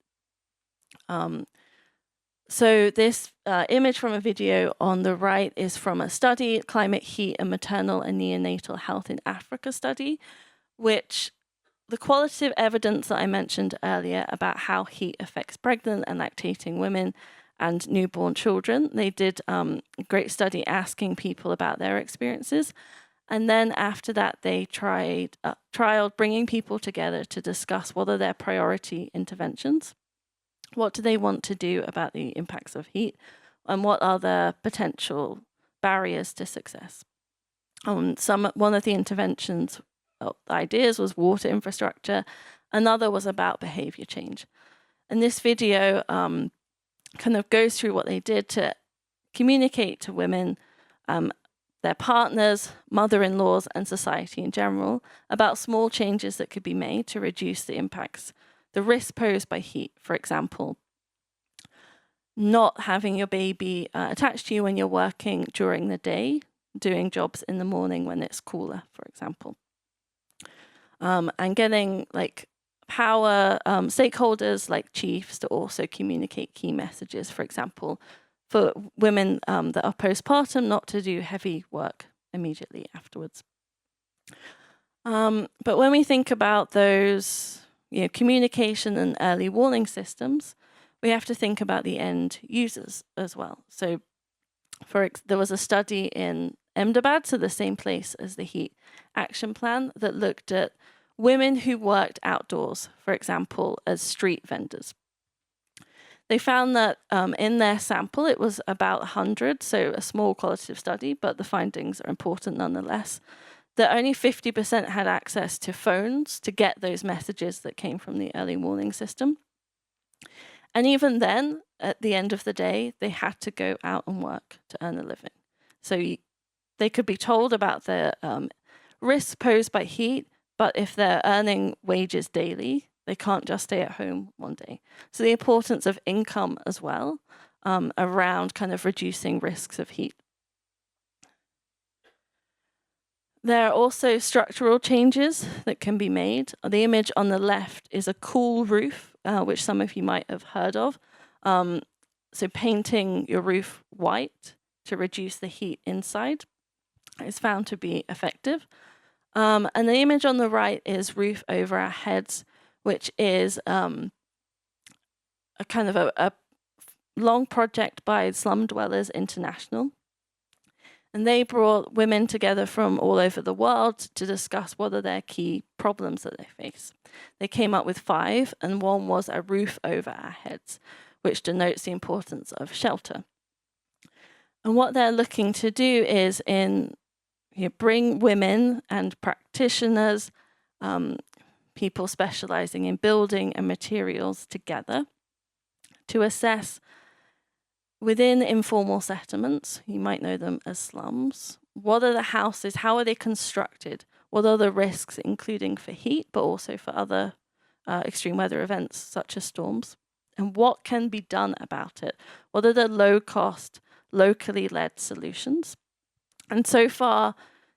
So this image from a video on the right is from a study, Climate, Heat and Maternal and Neonatal Health in Africa study, which the qualitative evidence that I mentioned earlier about how heat affects pregnant and lactating women and newborn children, they did a great study asking people about their experiences. And then after that, they trialed bringing people together to discuss what are their priority interventions. What do they want to do about the impacts of heat? And what are the potential barriers to success? One of the interventions ideas was water infrastructure. Another was about behavior change. And this video kind of goes through what they did to communicate to women, their partners, mother-in-laws, and society in general about small changes that could be made to reduce the impacts, the risk posed by heat. For example, not having your baby attached to you when you're working during the day, doing jobs in the morning when it's cooler, for example. And getting like power stakeholders like chiefs to also communicate key messages, for example, for women that are postpartum, not to do heavy work immediately afterwards. But when we think about those, communication and early warning systems, we have to think about the end users as well. So there was a study in Ahmedabad, so the same place as the heat action plan, that looked at women who worked outdoors, for example, as street vendors. They found that in their sample, it was about 100, so a small qualitative study, but the findings are important nonetheless, that only 50% had access to phones to get those messages that came from the early warning system. And even then, at the end of the day, they had to go out and work to earn a living. So they could be told about the risks posed by heat, but if they're earning wages daily, they can't just stay at home one day. So the importance of income as well around kind of reducing risks of heat. There are also structural changes that can be made. The image on the left is a cool roof, which some of you might have heard of. So painting your roof white to reduce the heat inside is found to be effective. And the image on the right is roof over our heads, which is a kind of a long project by Slum Dwellers International. And they brought women together from all over the world to discuss what are their key problems that they face. They came up with 5, and one was a roof over our heads, which denotes the importance of shelter. And what they're looking to do is bring women and practitioners, people specializing in building and materials together to assess within informal settlements, you might know them as slums, what are the houses, how are they constructed, what are the risks, including for heat, but also for other extreme weather events such as storms, and what can be done about it? What are the low-cost, locally led solutions? And so far,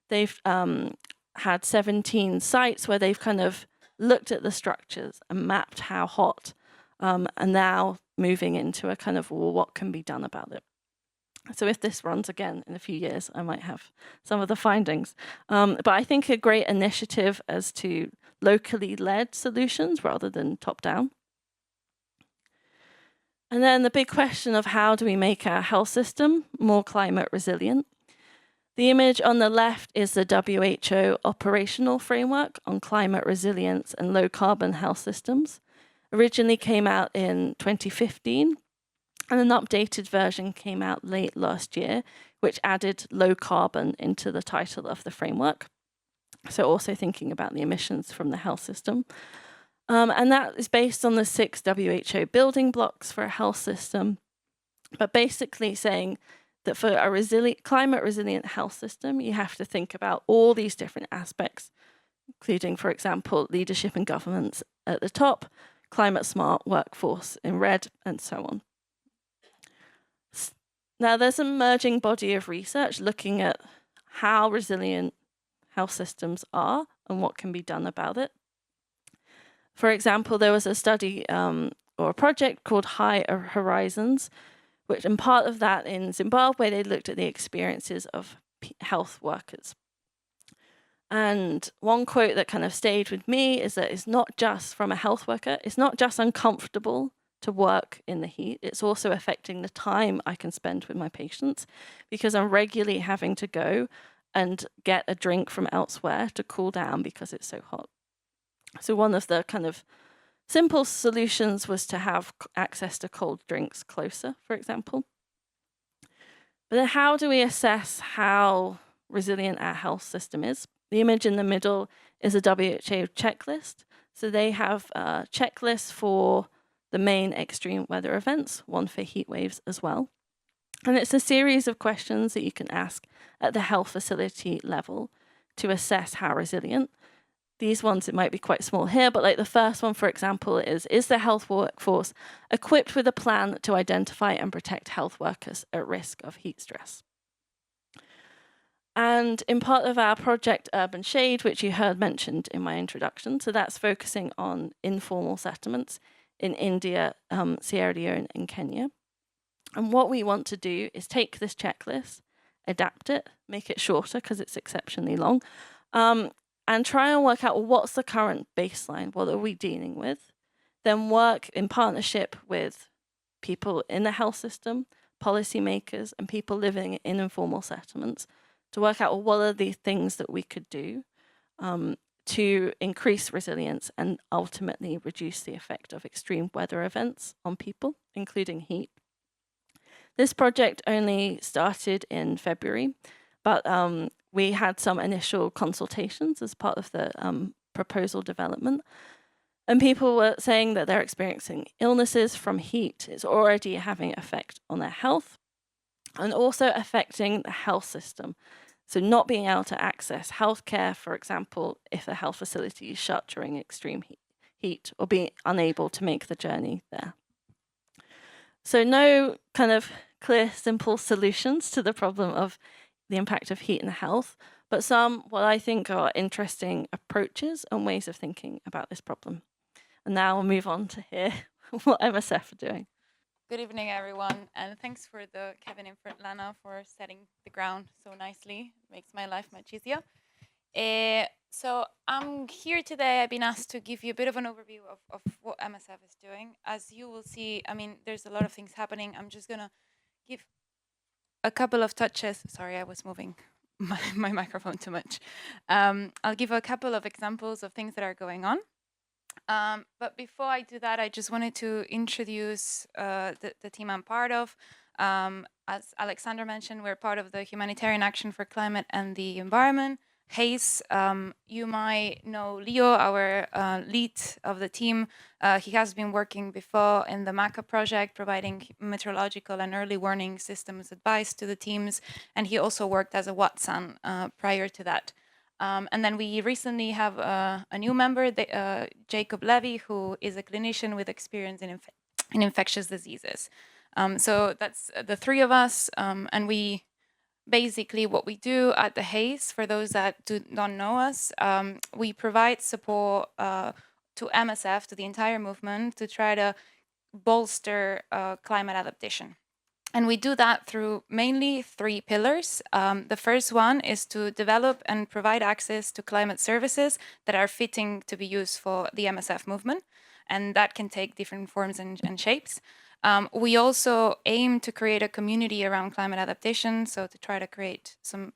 they've had 17 sites where they've kind of looked at the structures and mapped how hot, and now moving into a kind of, well, what can be done about it? So if this runs again in a few years, I might have some of the findings. But I think a great initiative as to locally led solutions rather than top down. And then the big question of how do we make our health system more climate resilient? The image on the left is the WHO operational framework on climate resilience and low carbon health systems. Originally came out in 2015, and an updated version came out late last year, which added low carbon into the title of the framework. So also thinking about the emissions from the health system. And that is based on the 6 WHO building blocks for a health system, but basically saying that for a climate resilient health system, you have to think about all these different aspects, including, for example, leadership and governance at the top, climate smart workforce in red, and so on. Now, there's an emerging body of research looking at how resilient health systems are and what can be done about it. For example, there was a study or a project called High Horizons, which, and part of that in Zimbabwe, they looked at the experiences of health workers. And one quote that kind of stayed with me is that it's not just from a health worker, it's not just uncomfortable to work in the heat, it's also affecting the time I can spend with my patients, because I'm regularly having to go and get a drink from elsewhere to cool down because it's so hot. So one of the kind of simple solutions was to have access to cold drinks closer, for example. But then how do we assess how resilient our health system is? The image in the middle is a WHO checklist. So they have a checklist for the main extreme weather events, one for heat waves as well. And it's a series of questions that you can ask at the health facility level to assess how resilient. These ones, it might be quite small here, but like the first one, for example, is the health workforce equipped with a plan to identify and protect health workers at risk of heat stress? And in part of our project Urban Shade, which you heard mentioned in my introduction, so that's focusing on informal settlements in India, Sierra Leone, and Kenya. And what we want to do is take this checklist, adapt it, make it shorter because it's exceptionally long, and try and work out what's the current baseline, what are we dealing with, then work in partnership with people in the health system, policymakers, and people living in informal settlements to work out what are the things that we could do to increase resilience and ultimately reduce the effect of extreme weather events on people, including heat. This project only started in February, but we had some initial consultations as part of the proposal development. And people were saying that they're experiencing illnesses from heat. It's already having an effect on their health and also affecting the health system. So not being able to access healthcare, for example, if the health facility is shut during extreme heat or being unable to make the journey there. So no kind of clear, simple solutions to the problem of the impact of heat and health, but some what I think are interesting approaches and ways of thinking about this problem. And now we'll move on to hear what MSF are doing. Good evening, everyone, and thanks for the Kévin and for Lana for setting the ground so nicely. It makes my life much easier. So I'm here today. I've been asked to give you a bit of an overview of what MSF is doing. As you will see, I mean, there's a lot of things happening. I'm just going to give a couple of touches. Sorry, I was moving my microphone too much. I'll give a couple of examples of things that are going on. But before I do that, I just wanted to introduce the team I'm part of. As Alexandre mentioned, we're part of the Humanitarian Action for Climate and the Environment, HACE. You might know Leo, our lead of the team. He has been working before in the MACA project, providing meteorological and early warning systems advice to the teams. And he also worked as a Weissman prior to that. And then we recently have a new member, Jacob Levy, who is a clinician with experience in infectious diseases. So that's the three of us. And we basically, what we do at the HACE, for those that don't know us, we provide support to MSF, to the entire movement, to try to bolster climate adaptation. And we do that through mainly three pillars. The first one is to develop and provide access to climate services that are fitting to be used for the MSF movement. And that can take different forms and shapes. We also aim to create a community around climate adaptation, so to try to create some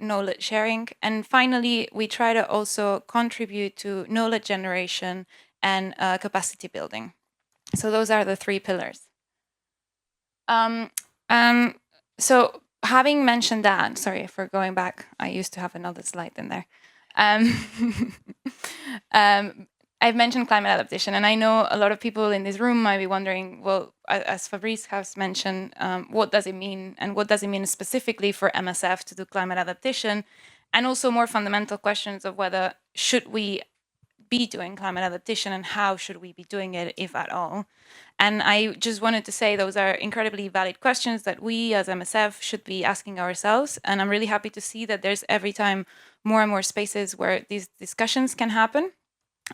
knowledge sharing. And finally, we try to also contribute to knowledge generation and capacity building. So those are the three pillars. So having mentioned that, sorry for going back, I used to have another slide in there. I've mentioned climate adaptation, and I know a lot of people in this room might be wondering, well, as Fabrice has mentioned, what does it mean, and what does it mean specifically for MSF to do climate adaptation, and also more fundamental questions of whether should we be doing climate adaptation and how should we be doing it, if at all. And I just wanted to say those are incredibly valid questions that we as MSF should be asking ourselves. And I'm really happy to see that there's every time more and more spaces where these discussions can happen.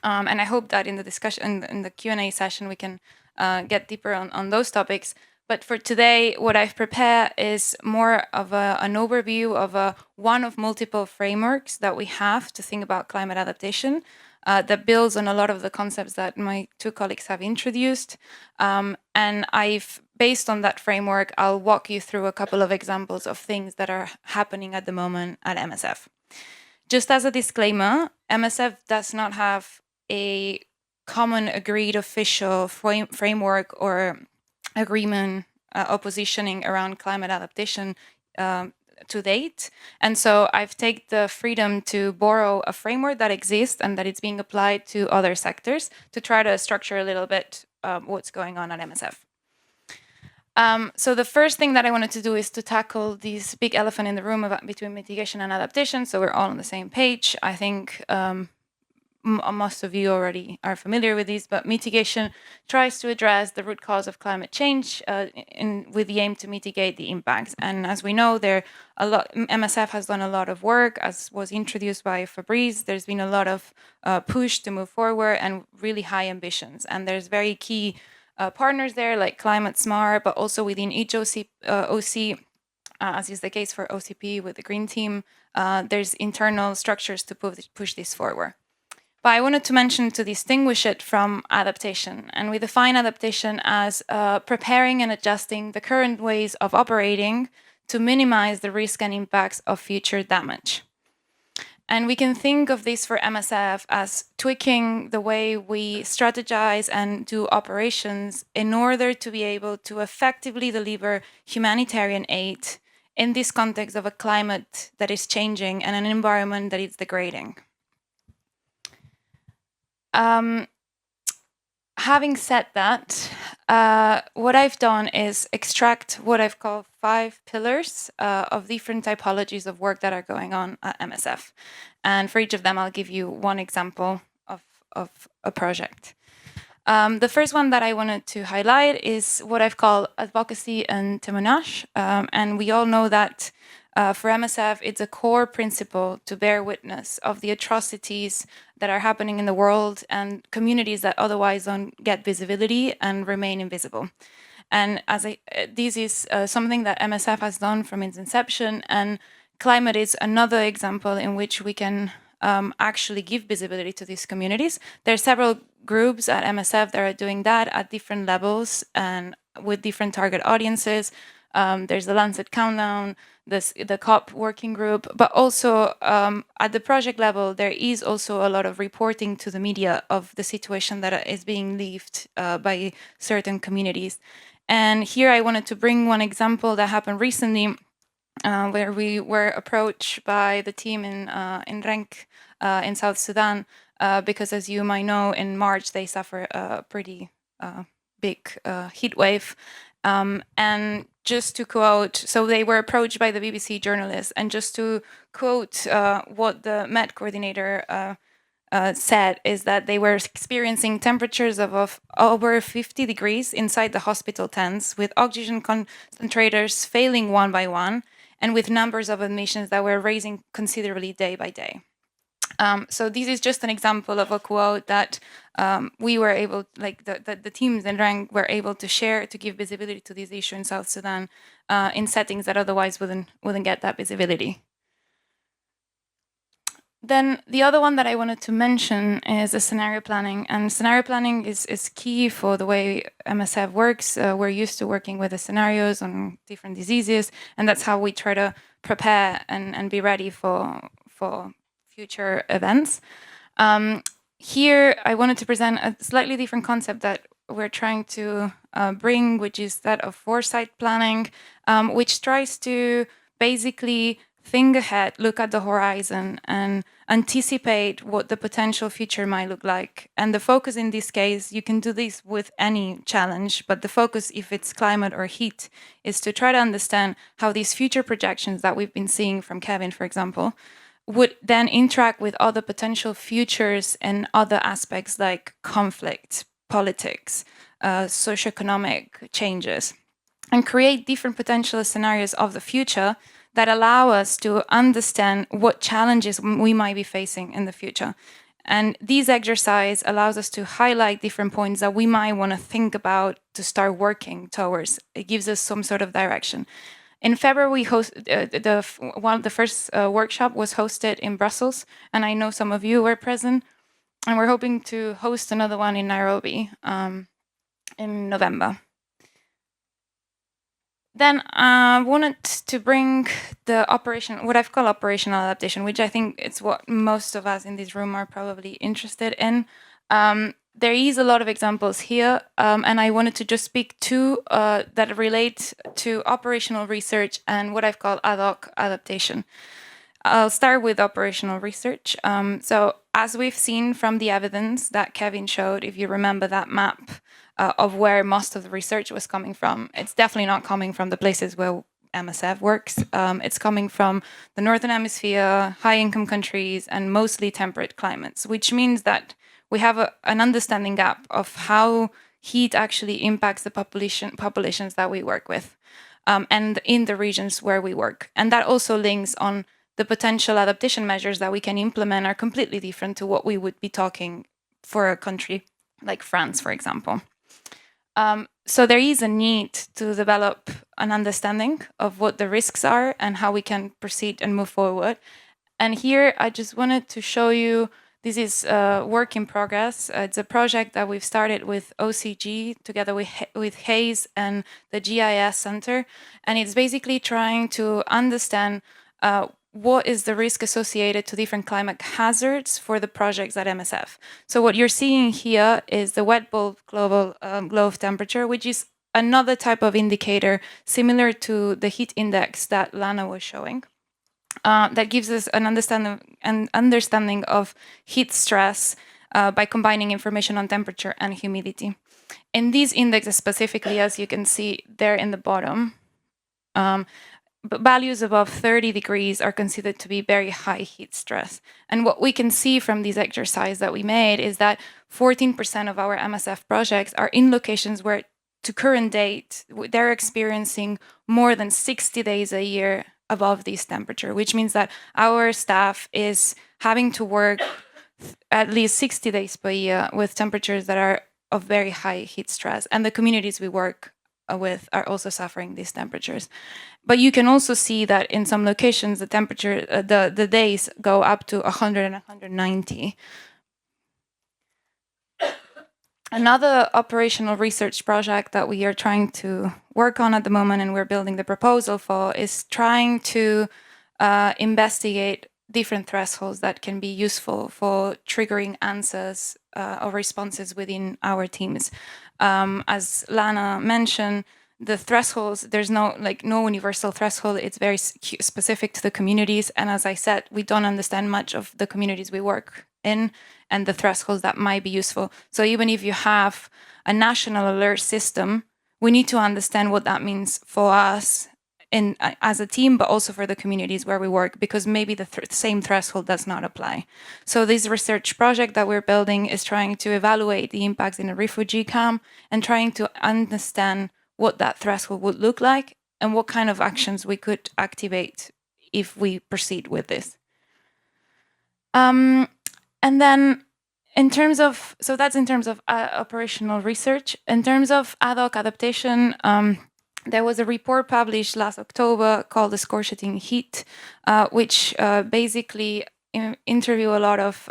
And I hope that in the discussion, in the Q&A session, we can get deeper on those topics. But for today, what I've prepared is more of an overview of one of multiple frameworks that we have to think about climate adaptation that builds on a lot of the concepts that my two colleagues have introduced. And based on that framework, I'll walk you through a couple of examples of things that are happening at the moment at MSF. Just as a disclaimer, MSF does not have a common agreed official framework or agreement or positioning around climate adaptation to date. And so I've taken the freedom to borrow a framework that exists and that it's being applied to other sectors to try to structure a little bit what's going on at MSF. So the first thing that I wanted to do is to tackle this big elephant in the room between mitigation and adaptation, so we're all on the same page. I think most of you already are familiar with these, but mitigation tries to address the root cause of climate change with the aim to mitigate the impacts. And as we know, MSF has done a lot of work, as was introduced by Fabrice. There's been a lot of push to move forward and really high ambitions. And there's very key partners there, like Climate Smart, but also within each OC, as is the case for OCP with the Green Team, there's internal structures to push this forward. But I wanted to mention to distinguish it from adaptation. And we define adaptation as preparing and adjusting the current ways of operating to minimize the risk and impacts of future damage. And we can think of this for MSF as tweaking the way we strategize and do operations in order to be able to effectively deliver humanitarian aid in this context of a climate that is changing and an environment that is degrading. Having said that, what I've done is extract what I've called 5 pillars of different typologies of work that are going on at MSF. And for each of them, I'll give you one example of a project. The first one that I wanted to highlight is what I've called advocacy and témoignage. And we all know that for MSF, it's a core principle to bear witness of the atrocities that are happening in the world and communities that otherwise don't get visibility and remain invisible. And this is something that MSF has done from its inception, and climate is another example in which we can actually give visibility to these communities. There are several groups at MSF that are doing that at different levels and with different target audiences. There's the Lancet Countdown, the COP working group, but also at the project level, there is also a lot of reporting to the media of the situation that is being lived by certain communities. And here I wanted to bring one example that happened recently, where we were approached by the team in Renk in South Sudan, because as you might know, in March, they suffer a pretty big heat wave. And just to quote, so they were approached by the BBC journalists, and just to quote what the Met coordinator said is that they were experiencing temperatures of over 50 degrees inside the hospital tents, with oxygen concentrators failing one by one, and with numbers of admissions that were rising considerably day by day. So this is just an example of a quote that we were able, like the teams in Rank were able to share to give visibility to this issue in South Sudan in settings that otherwise wouldn't get that visibility. Then the other one that I wanted to mention is the scenario planning. And scenario planning is key for the way MSF works. We're used to working with the scenarios on different diseases, and that's how we try to prepare and be ready for future events. Here, I wanted to present a slightly different concept that we're trying to bring, which is that of foresight planning, which tries to basically think ahead, look at the horizon, and anticipate what the potential future might look like. And the focus in this case, you can do this with any challenge, but the focus, if it's climate or heat, is to try to understand how these future projections that we've been seeing from Kévin, for example, would then interact with other potential futures and other aspects like conflict, politics, socioeconomic changes, and create different potential scenarios of the future that allow us to understand what challenges we might be facing in the future. And this exercise allows us to highlight different points that we might want to think about to start working towards. It gives us some sort of direction. In February, we the first workshop was hosted in Brussels, and I know some of you were present. And we're hoping to host another one in Nairobi in November. Then I wanted to bring the what I've called operational adaptation, which I think it's what most of us in this room are probably interested in. There is a lot of examples here, and I wanted to just speak to that relate to operational research and what I've called ad hoc adaptation. I'll start with operational research. So as we've seen from the evidence that Kévin showed, if you remember that map of where most of the research was coming from, it's definitely not coming from the places where MSF works. It's coming from the Northern Hemisphere, high-income countries, and mostly temperate climates, which means that we have an understanding gap of how heat actually impacts the populations that we work with, and in the regions where we work. And that also links on the potential adaptation measures that we can implement are completely different to what we would be talking for a country like France, for example. So there is a need to develop an understanding of what the risks are and how we can proceed and move forward. And here I just wanted to show you, this is work in progress. It's a project that we've started with OCG together with Hayes and the GIS Center. And it's basically trying to understand what is the risk associated to different climate hazards for the projects at MSF. So what you're seeing here is the wet bulb global globe temperature, which is another type of indicator similar to the heat index that Lana was showing. That gives us an understanding of heat stress by combining information on temperature and humidity. In these indexes specifically, as you can see there in the bottom, but values above 30 degrees are considered to be very high heat stress. And what we can see from this exercise that we made is that 14% of our MSF projects are in locations where, to current date, they're experiencing more than 60 days a year above this temperature, which means that our staff is having to work at least 60 days per year with temperatures that are of very high heat stress. And the communities we work with are also suffering these temperatures. But you can also see that in some locations, the temperature, the days go up to 100 and 190. Another operational research project that we are trying to work on at the moment, and we're building the proposal for, is trying to investigate different thresholds that can be useful for triggering answers or responses within our teams. As Lana mentioned, the thresholds, there's no universal threshold. It's very specific to the communities. And as I said, we don't understand much of the communities we work in and the thresholds that might be useful. So even if you have a national alert system, we need to understand what that means for us as a team, but also for the communities where we work, because maybe the same threshold does not apply. So this research project that we're building is trying to evaluate the impacts in a refugee camp and trying to understand what that threshold would look like and what kind of actions we could activate if we proceed with this. And then in terms of, so that's in terms of operational research. In terms of ad hoc adaptation, there was a report published last October called The Scorching Heat, which basically interviewed a lot of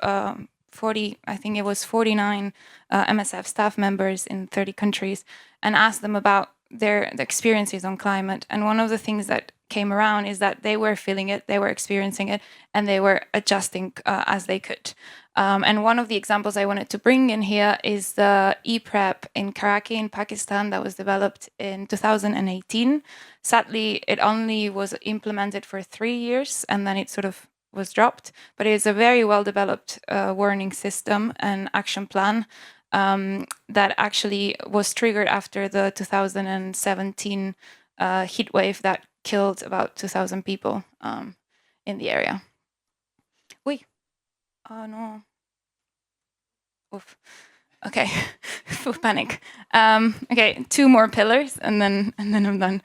49 MSF staff members in 30 countries and asked them about their experiences on climate. And one of the things that came around is that they were feeling it, they were experiencing it, and they were adjusting as they could. And one of the examples I wanted to bring in here is the e-prep in Karachi in Pakistan that was developed in 2018. Sadly, it only was implemented for 3 years and then it sort of was dropped. But it is a very well-developed warning system and action plan that actually was triggered after the 2017 heat wave that killed about 2,000 people in the area. Oui. Oh no. Oof. Okay. Full panic. Okay, 2 more pillars, and then I'm done.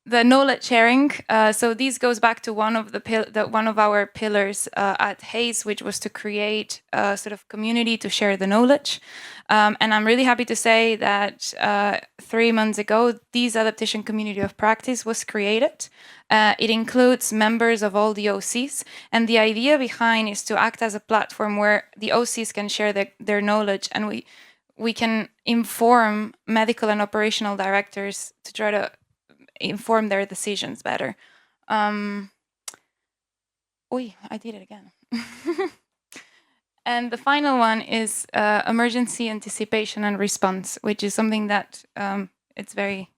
The knowledge sharing. So this goes back to one of our pillars at Hayes, which was to create a sort of community to share the knowledge. And I'm really happy to say that 3 months ago, this adaptation community of practice was created. It includes members of all the OCs, and the idea behind is to act as a platform where the OCs can share their knowledge, and we can inform medical and operational directors to try to inform their decisions better. I did it again. And the final one is emergency anticipation and response, which is something that it's very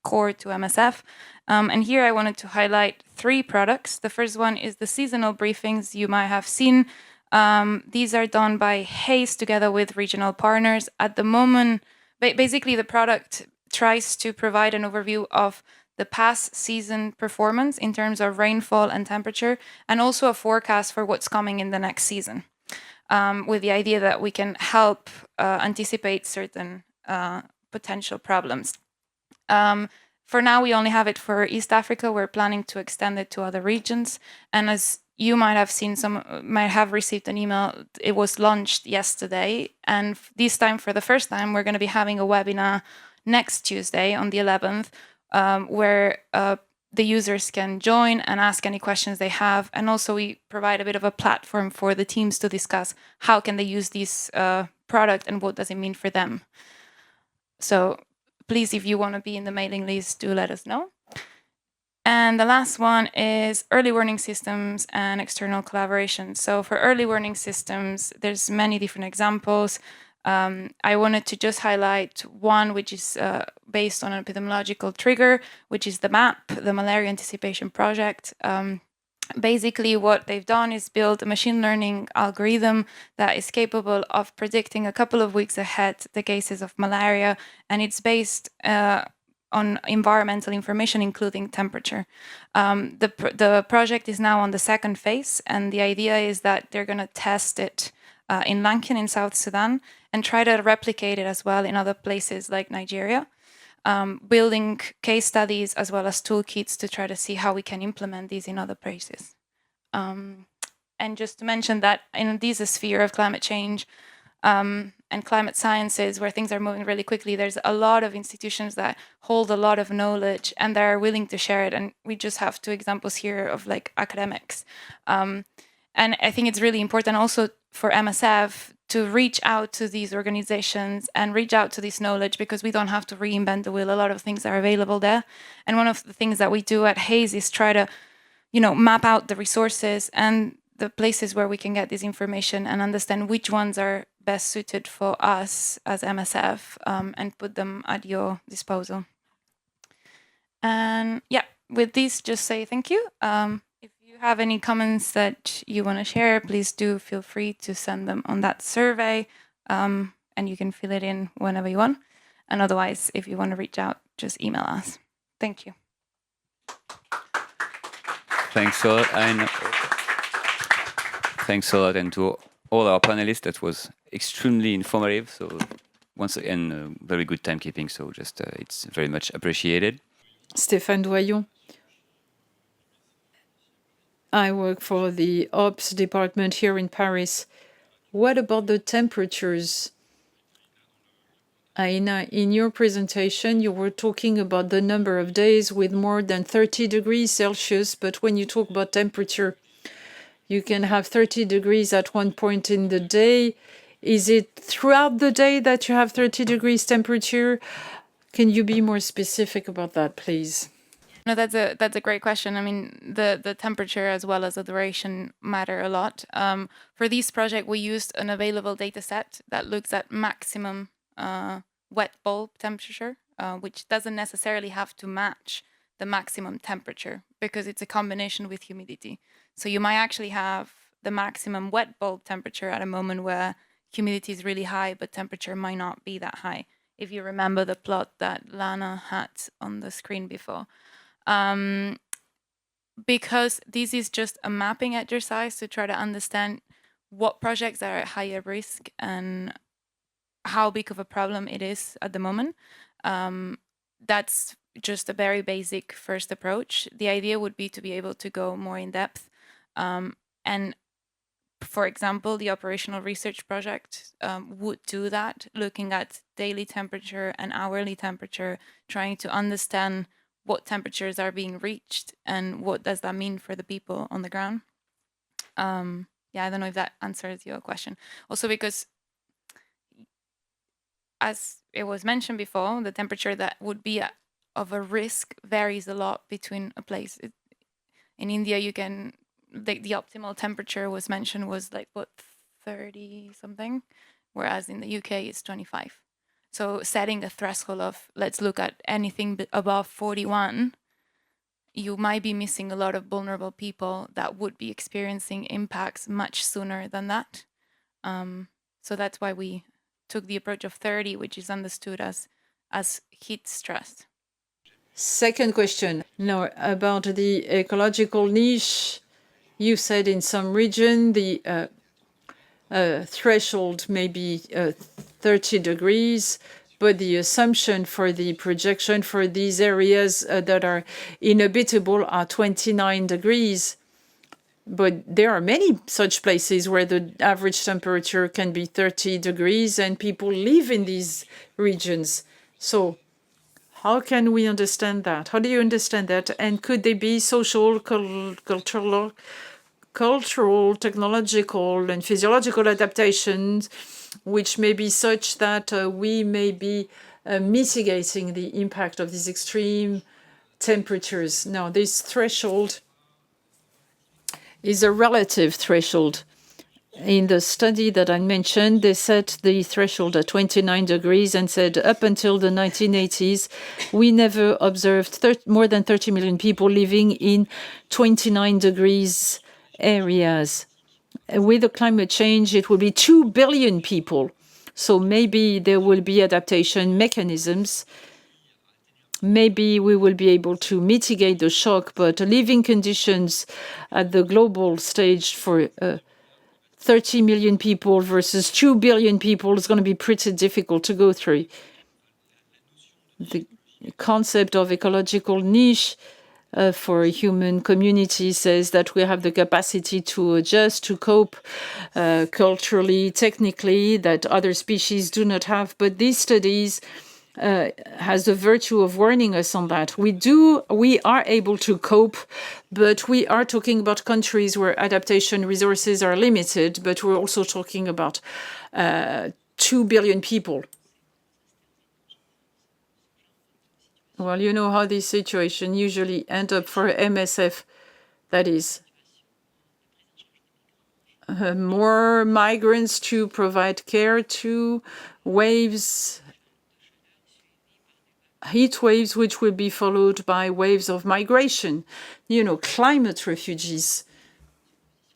core to MSF. And here I wanted to highlight 3 products. The first one is the seasonal briefings you might have seen. These are done by Hayes together with regional partners. At the moment, basically the product tries to provide an overview of the past season performance in terms of rainfall and temperature, and also a forecast for what's coming in the next season, with the idea that we can help anticipate certain potential problems. For now, we only have it for East Africa. We're planning to extend it to other regions. And as you might have seen, some might have received an email. It was launched yesterday. And this time, for the first time, we're going to be having a webinar next Tuesday on the 11th, where the users can join and ask any questions they have. And also we provide a bit of a platform for the teams to discuss how can they use this product and what does it mean for them. So please, if you want to be in the mailing list, do let us know. And the last one is early warning systems and external collaboration. So for early warning systems, there's many different examples. I wanted to just highlight one which is based on an epidemiological trigger, which is the MAP, the Malaria Anticipation Project. Basically, what they've done is build a machine learning algorithm that is capable of predicting a couple of weeks ahead the cases of malaria, and it's based on environmental information, including temperature. The project is now on the 2nd phase, and the idea is that they're going to test it in Lankan in South Sudan and try to replicate it as well in other places like Nigeria, building case studies as well as toolkits to try to see how we can implement these in other places. And just to mention that in this sphere of climate change and climate sciences, where things are moving really quickly, there's a lot of institutions that hold a lot of knowledge and they're willing to share it. And we just have 2 examples here of like academics. And I think it's really important also for MSF to reach out to these organizations and reach out to this knowledge, because we don't have to reinvent the wheel. A lot of things are available there. And one of the things that we do at Hayes is try to, map out the resources and the places where we can get this information and understand which ones are best suited for us as MSF, and put them at your disposal. And yeah, with this, just say thank you. If you have any comments that you want to share, please do feel free to send them on that survey, and you can fill it in whenever you want. And otherwise, if you want to reach out, just email us. Thank you. Thanks a lot, Aina. Thanks a lot, and to all our panelists. That was extremely informative. So once again, very good timekeeping. So just it's very much appreciated. Stéphane Doyon. I work for the Ops department here in Paris. What about the temperatures? Aina, in your presentation, you were talking about the number of days with more than 30 degrees Celsius, but when you talk about temperature, you can have 30 degrees at one point in the day. Is it throughout the day that you have 30 degrees temperature? Can you be more specific about that, please? No, that's a great question. I mean, the temperature as well as the duration matter a lot. For this project, we used an available data set that looks at maximum wet bulb temperature, which doesn't necessarily have to match the maximum temperature because it's a combination with humidity. So you might actually have the maximum wet bulb temperature at a moment where humidity is really high, but temperature might not be that high. If you remember the plot that Lana had on the screen before. because this is just a mapping exercise to try to understand what projects are at higher risk and how big of a problem it is at the moment. That's just a very basic first approach. The idea would be to be able to go more in depth. And for example, the operational research project would do that, looking at daily temperature and hourly temperature, trying to understand what temperatures are being reached and what does that mean for the people on the ground. Yeah, I don't know if that answers your question. Also because, as it was mentioned before, the temperature that would be of a risk varies a lot between a place. In India, you can, the optimal temperature was mentioned was like, what, 30 something, whereas in the UK it's 25. So setting a threshold of, let's look at anything above 41, you might be missing a lot of vulnerable people that would be experiencing impacts much sooner than that. So that's why we took the approach of 30, which is understood as heat stress. Second question, now about the ecological niche. You said in some region the threshold may be 30 degrees, but the assumption for the projection for these areas that are inhabitable are 29 degrees. But there are many such places where the average temperature can be 30 degrees and people live in these regions. So how can we understand that? How do you understand that? And could they be social, cultural, technological, and physiological adaptations, which may be such that we may be mitigating the impact of these extreme temperatures? Now, this threshold is a relative threshold. In the study that I mentioned, they set the threshold at 29 degrees and said up until the 1980s, we never observed more than 30 million people living in 29 degrees areas. With the climate change, it will be 2 billion people. So maybe there will be adaptation mechanisms. Maybe we will be able to mitigate the shock, but living conditions at the global stage for 30 million people versus 2 billion people is going to be pretty difficult to go through. The concept of ecological niche for human community says that we have the capacity to adjust, to cope culturally, technically, that other species do not have. But these studies has the virtue of warning us on that. We are able to cope, but we are talking about countries where adaptation resources are limited, but we're also talking about 2 billion people. Well, you know how these situations usually end up for MSF, that is more migrants to provide care to, waves, heat waves, which will be followed by waves of migration, climate refugees.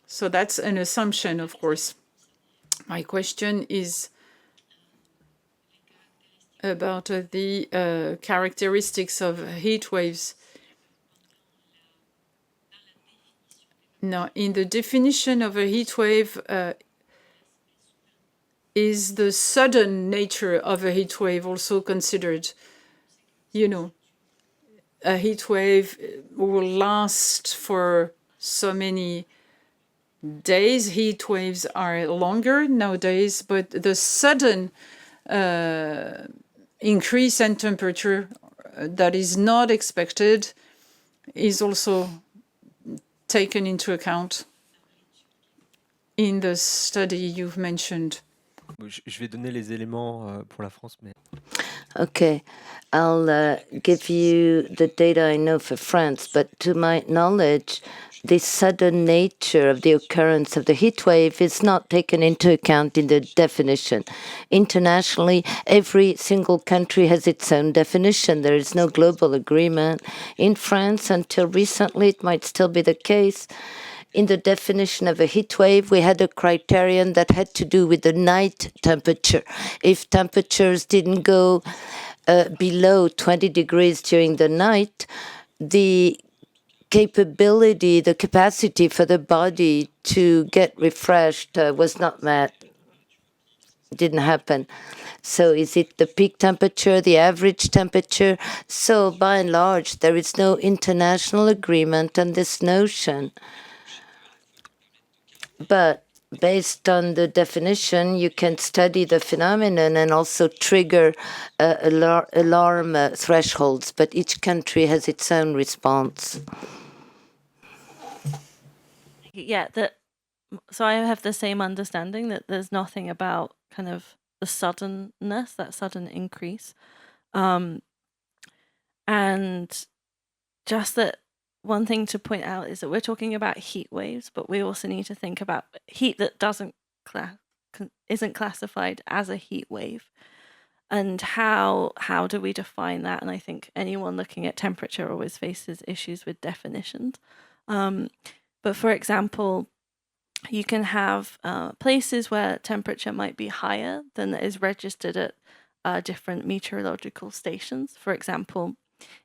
So that's an assumption, of course. My question is about the characteristics of heat waves. Now, in the definition of a heat wave, is the sudden nature of a heat wave also considered? A heat wave will last for so many days. Heat waves are longer nowadays, but the sudden increase in temperature that is not expected is also taken into account in the study you've mentioned. Je vais donner les éléments pour la France, mais... Okay, I'll give you the data I know for France, but to my knowledge, the sudden nature of the occurrence of the heat wave is not taken into account in the definition. Internationally, every single country has its own definition. There is no global agreement. In France, until recently, it might still be the case. In the definition of a heat wave, we had a criterion that had to do with the night temperature. If temperatures didn't go below 20 degrees during the night, the capability, the capacity for the body to get refreshed was not met. Didn't happen. So is it the peak temperature, the average temperature? So by and large, there is no international agreement on this notion. But based on the definition, you can study the phenomenon and also trigger alarm thresholds. But each country has its own response. Yeah, so I have the same understanding that there's nothing about kind of the suddenness, that sudden increase. And just that one thing to point out is that we're talking about heat waves, but we also need to think about heat that isn't classified as a heat wave. And how do we define that? And I think anyone looking at temperature always faces issues with definitions. But for example, you can have places where temperature might be higher than is registered at different meteorological stations. For example,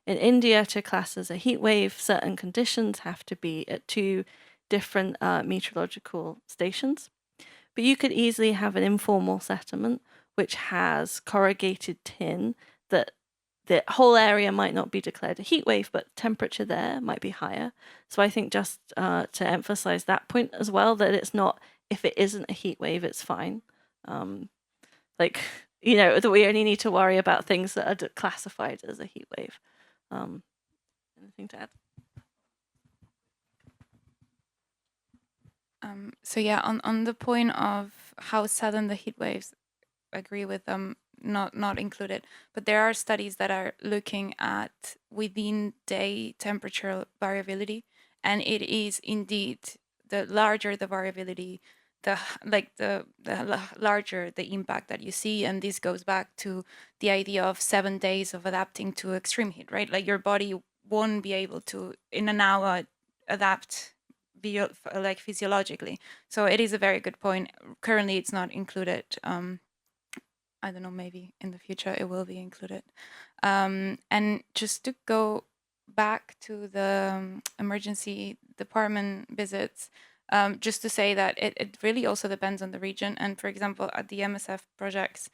in India, to class as a heat wave, certain conditions have to be at 2 different meteorological stations. But you could easily have an informal settlement which has corrugated tin that the whole area might not be declared a heat wave, but temperature there might be higher. So I think just to emphasize that point as well, that it's not, if it isn't a heat wave, it's fine. That we only need to worry about things that are classified as a heat wave. Anything to add? So yeah, on the point of how sudden the heat waves, agree with them, not included, but there are studies that are looking at within day temperature variability, and it is indeed the larger the variability, the larger the impact that you see. And this goes back to the idea of 7 days of adapting to extreme heat, right? Like your body won't be able to in an hour adapt physiologically. So it is a very good point. Currently it's not included. I don't know, maybe in the future it will be included. And just to go back to the emergency department visits, just to say that it really also depends on the region. And for example, at the MSF projects,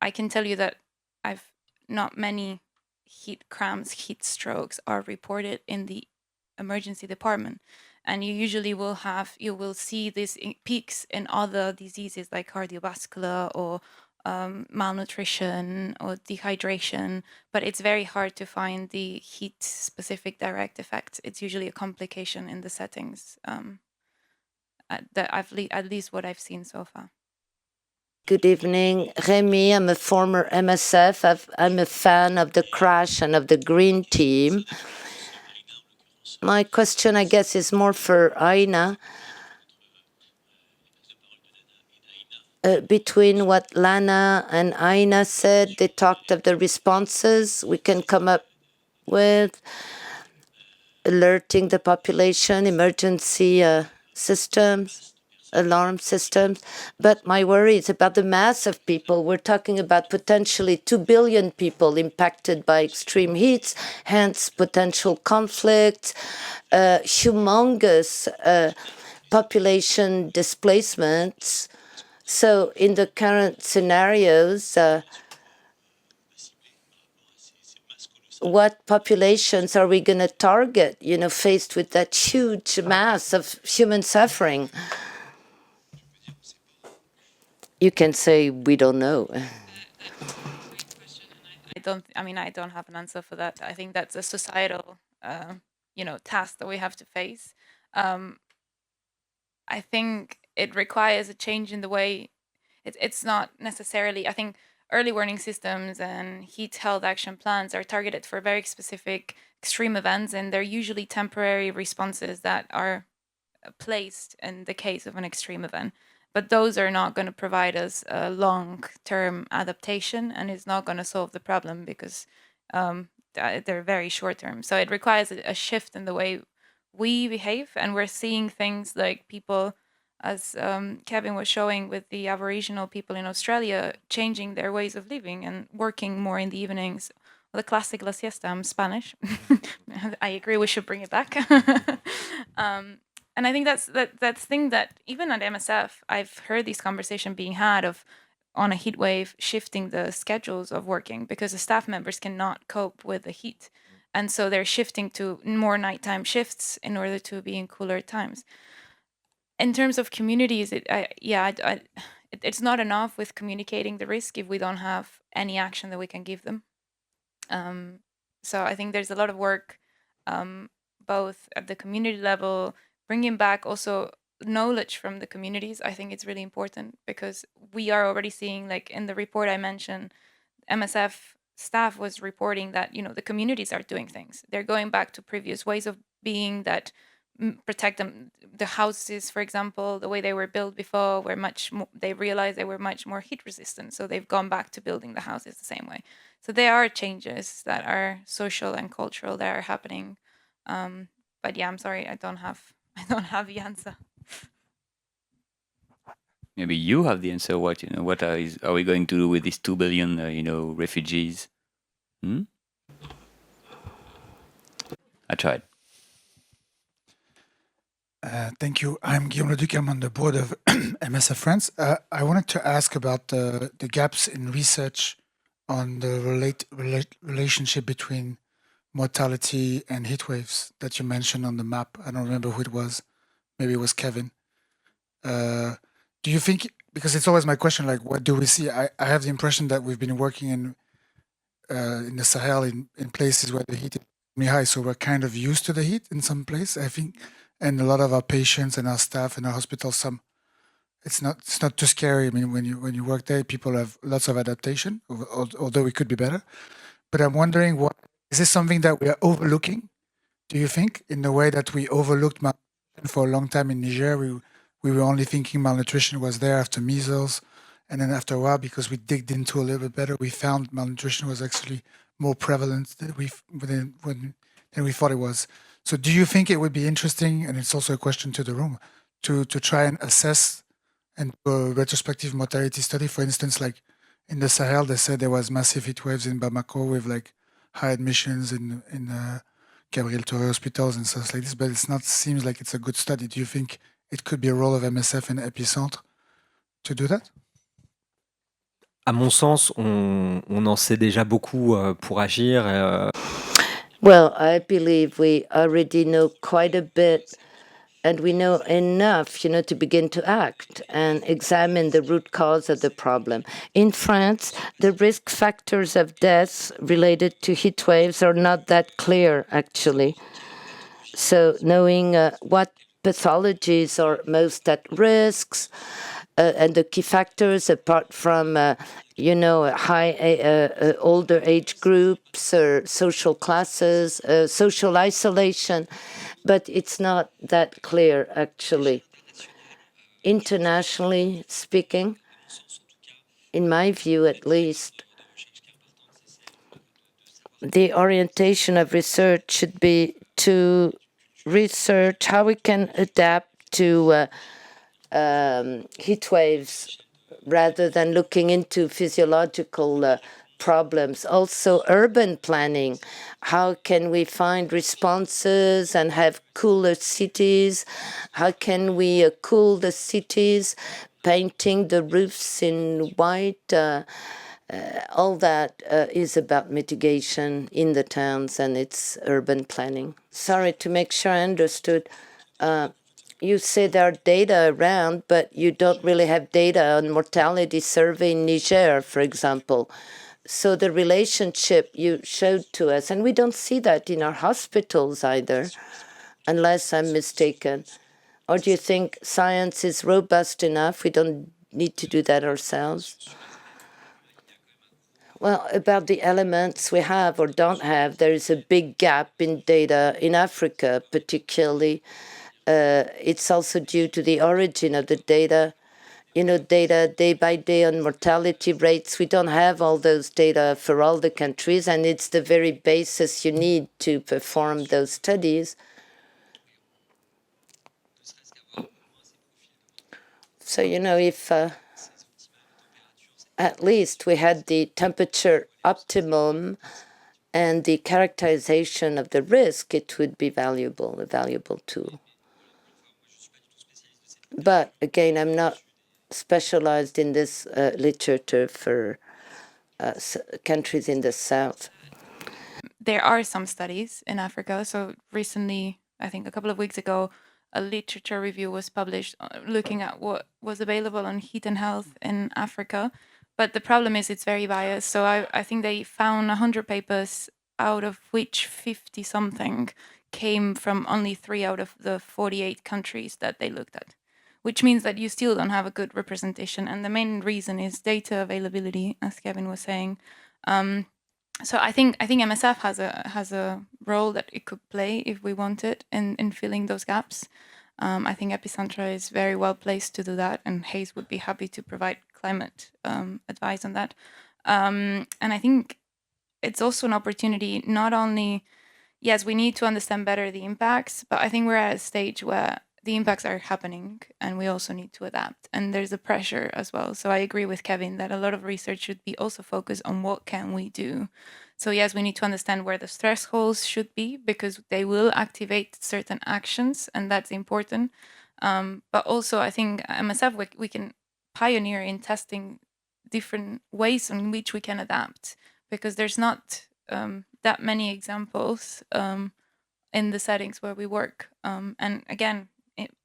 I can tell you that I've not many heat cramps, heat strokes are reported in the emergency department. And you usually you will see these peaks in other diseases like cardiovascular or malnutrition or dehydration, but it's very hard to find the heat-specific direct effects. It's usually a complication in the settings that at least what I've seen so far. Good evening, Remy. I'm a former MSF. I'm a fan of the crash and of the green team. My question, I guess, is more for Aina. Between what Lana and Aina said, they talked of the responses we can come up with, alerting the population, emergency systems, alarm systems. But my worry is about the mass of people. We're talking about potentially 2 billion people impacted by extreme heats, hence potential conflicts, humongous population displacements. So in the current scenarios, what populations are we going to target, faced with that huge mass of human suffering? You can say, we don't know. I don't have an answer for that. I think that's a societal, task that we have to face. I think it requires a change in the way it's not necessarily, I think early warning systems and heat health action plans are targeted for very specific extreme events, and they're usually temporary responses that are placed in the case of an extreme event. But those are not going to provide us a long-term adaptation, and it's not going to solve the problem because they're very short-term. So it requires a shift in the way we behave, and we're seeing things like people, as Kévin was showing with the Aboriginal people in Australia, changing their ways of living and working more in the evenings the classic La Siesta. I'm Spanish. I agree. We should bring it back. And I think that's thing that even at MSF, I've heard this conversation being had of on a heat wave shifting the schedules of working because the staff members cannot cope with the heat, and so they're shifting to more nighttime shifts in order to be in cooler times. In terms of communities, it's not enough with communicating the risk if we don't have any action that we can give them. So I think there's a lot of work, both at the community level, bringing back also knowledge from the communities. I think it's really important because we are already seeing, like in the report I mentioned, MSF staff was reporting that, you know, the communities are doing things. They're going back to previous ways of being that protect them. The houses, for example, the way they were built before were much more, they realized they were much more heat resistant. So they've gone back to building the houses the same way. So there are changes that are social and cultural that are happening. But yeah, I'm sorry, I don't have the answer. Maybe you have the answer. What are we going to do with these 2 billion refugees? I tried. Thank you. I'm Guillaume Leduc. I'm on the board of MSF France. I wanted to ask about the gaps in research on the relationship between mortality and heat waves that you mentioned on the map. I don't remember who it was. Maybe it was Kévin. Do you think, because it's always my question, like, what do we see? I have the impression that we've been working in the Sahel in places where the heat is really high, so we're kind of used to the heat in some place, I think. And a lot of our patients and our staff in our hospitals, it's not too scary. I mean, when you work there, people have lots of adaptation, although it could be better. But I'm wondering, is this something that we are overlooking? Do you think, in the way that we overlooked malnutrition for a long time in Niger? We were only thinking malnutrition was there after measles, and then after a while, because we digged into a little bit better, we found malnutrition was actually more prevalent than we thought it was. So do you think it would be interesting, and it's also a question to the room, to try and assess and do a retrospective mortality study? For instance, like in the Sahel, they said there was massive heat waves in Bamako with like high admissions in Gabriel Touré hospitals and stuff like this, but seems like it's a good study. Do you think it could be a role of MSF and Epicentre to do that? À mon sens, on en sait déjà beaucoup pour agir. Well, I believe we already know quite a bit, and we know enough, to begin to act and examine the root cause of the problem. In France, the risk factors of death related to heat waves are not that clear, actually. So knowing what pathologies are most at risks, and the key factors, apart from high older age groups or social classes, social isolation, but it's not that clear, actually. Internationally speaking, in my view at least, the orientation of research should be to research how we can adapt to heat waves rather than looking into physiological problems. Also, urban planning. How can we find responses and have cooler cities? How can we cool the cities, painting the roofs in white? All that is about mitigation in the towns, and it's urban planning. Sorry, to make sure I understood. You say there are data around, but you don't really have data on mortality survey in Niger, for example. So the relationship you showed to us, and we don't see that in our hospitals either, unless I'm mistaken. Or do you think science is robust enough? We don't need to do that ourselves? Well, about the elements we have or don't have, there is a big gap in data in Africa, particularly. It's also due to the origin of the data. Data day by day on mortality rates. We don't have all those data for all the countries, and it's the very basis you need to perform those studies. So, if at least we had the temperature optimum and the characterization of the risk, it would be a valuable tool. But again, I'm not specialized in this literature for countries in the south. There are some studies in Africa. So recently, I think a couple of weeks ago, a literature review was published looking at what was available on heat and health in Africa. But the problem is it's very biased. So I think they found 100 papers, out of which 50 something came from only 3 out of the 48 countries that they looked at, which means that you still don't have a good representation. And the main reason is data availability, as Kévin was saying. So I think MSF has a role that it could play if we want it in filling those gaps. I think Epicenter is very well placed to do that, and Hayes would be happy to provide climate advice on that. And I think it's also an opportunity, not only, yes, we need to understand better the impacts, but I think we're at a stage where the impacts are happening and we also need to adapt. And there's a pressure as well. So I agree with Kévin that a lot of research should be also focused on what can we do. So yes, we need to understand where the thresholds should be, because they will activate certain actions, and that's important. But also I think MSF, we can pioneer in testing different ways in which we can adapt, because there's not that many examples in the settings where we work. And again,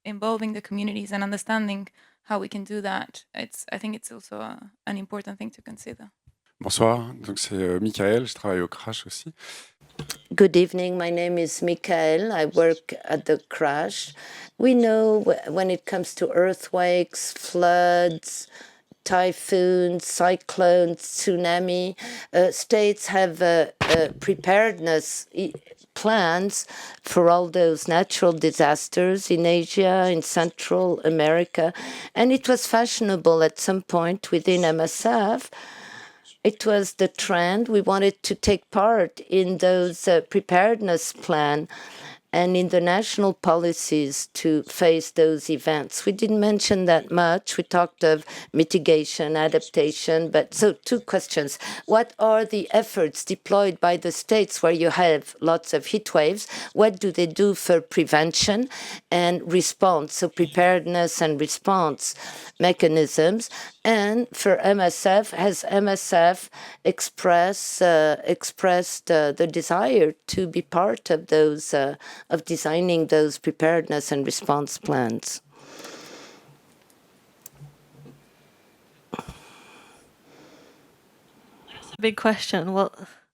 involving the communities and understanding how we can do that, I think it's also an important thing to consider. Bonsoir, donc c'est Michael, je travaille au crash aussi. Good evening, my name is Michael. I work at the crash. We know when it comes to earthquakes, floods, typhoons, cyclones, tsunami, states have preparedness plans for all those natural disasters in Asia, in Central America. And it was fashionable at some point within MSF. It was the trend. We wanted to take part in those preparedness plan and in the national policies to face those events. We didn't mention that much. We talked of mitigation, adaptation, but so 2 questions. What are the efforts deployed by the states where you have lots of heat waves? What do they do for prevention and response, so preparedness and response mechanisms? And for MSF, has MSF expressed the desire to be part of those of designing those preparedness and response plans? That's a big question.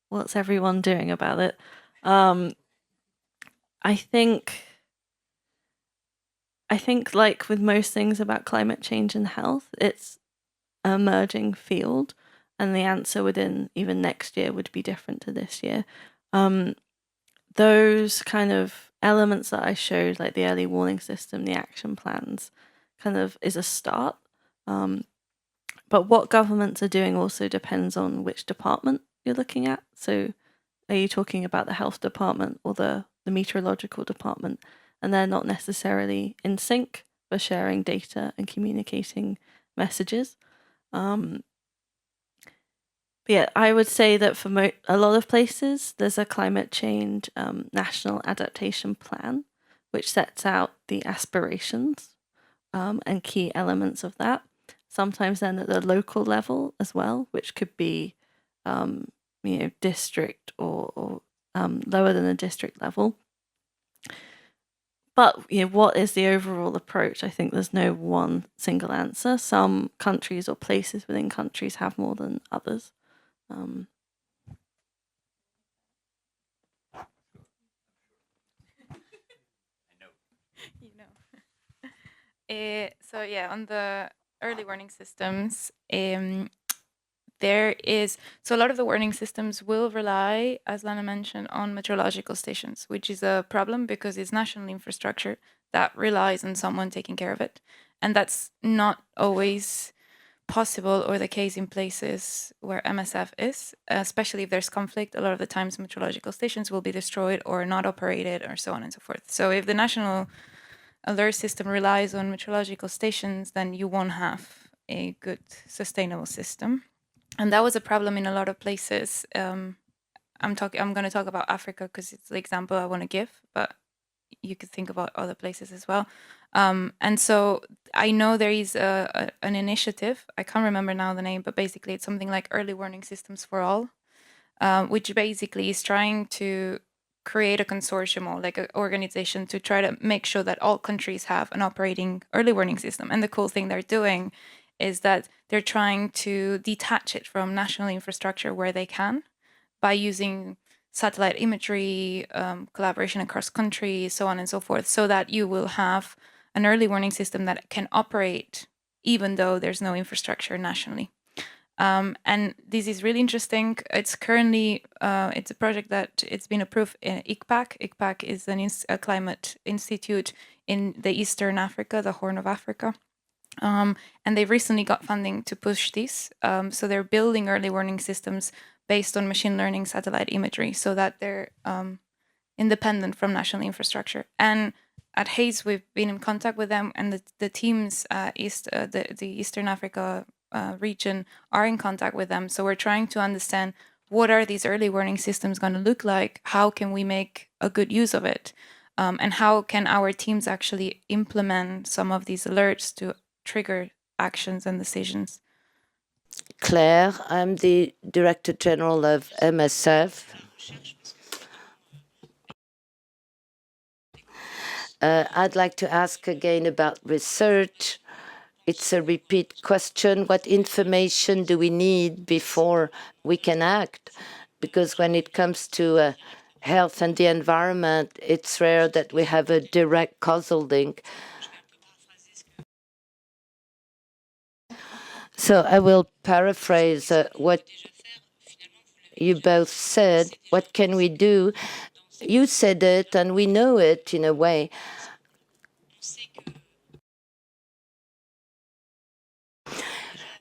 What's everyone doing about it? I think like with most things about climate change and health, it's an emerging field, and the answer within even next year would be different to this year. Those kind of elements that I showed, like the early warning system, the action plans, kind of is a start. But what governments are doing also depends on which department you're looking at. So are you talking about the health department or the meteorological department? And they're not necessarily in sync for sharing data and communicating messages. But yeah, I would say that for a lot of places, there's a climate change national adaptation plan, which sets out the aspirations and key elements of that. Sometimes then at the local level as well, which could be district or lower than the district level. But what is the overall approach? I think there's no one single answer. Some countries or places within countries have more than others. So yeah, on the early warning systems, there is, so a lot of the warning systems will rely, as Lana mentioned, on meteorological stations, which is a problem because it's national infrastructure that relies on someone taking care of it. And that's not always possible or the case in places where MSF is, especially if there's conflict. A lot of the times meteorological stations will be destroyed or not operated or so on and so forth. So if the national alert system relies on meteorological stations, then you won't have a good sustainable system. And that was a problem in a lot of places I'm going to talk about Africa because it's the example I want to give, but you could think about other places as well. And so I know there is an initiative. I can't remember now the name, but basically it's something like Early Warning Systems for All, which basically is trying to create a consortium or like an organization to try to make sure that all countries have an operating early warning system. And the cool thing they're doing is that they're trying to detach it from national infrastructure where they can by using satellite imagery, collaboration across countries, so on and so forth, so that you will have an early warning system that can operate even though there's no infrastructure nationally. And this is really interesting. It's currently, it's a project that it's been approved in ICPAC. ICPAC is a climate institute in the Eastern Africa, the Horn of Africa. And they recently got funding to push this. So they're building early warning systems based on machine learning satellite imagery so that they're independent from national infrastructure. And at Hayes, we've been in contact with them, and the teams, the Eastern Africa region are in contact with them. So we're trying to understand what are these early warning systems going to look like? How can we make a good use of it? And how can our teams actually implement some of these alerts to trigger actions and decisions? Claire, I'm the Director General of MSF. I'd like to ask again about research. It's a repeat question. What information do we need before we can act? Because when it comes to health and the environment, it's rare that we have a direct causal link. So I will paraphrase what you both said. What can we do? You said it, and we know it in a way.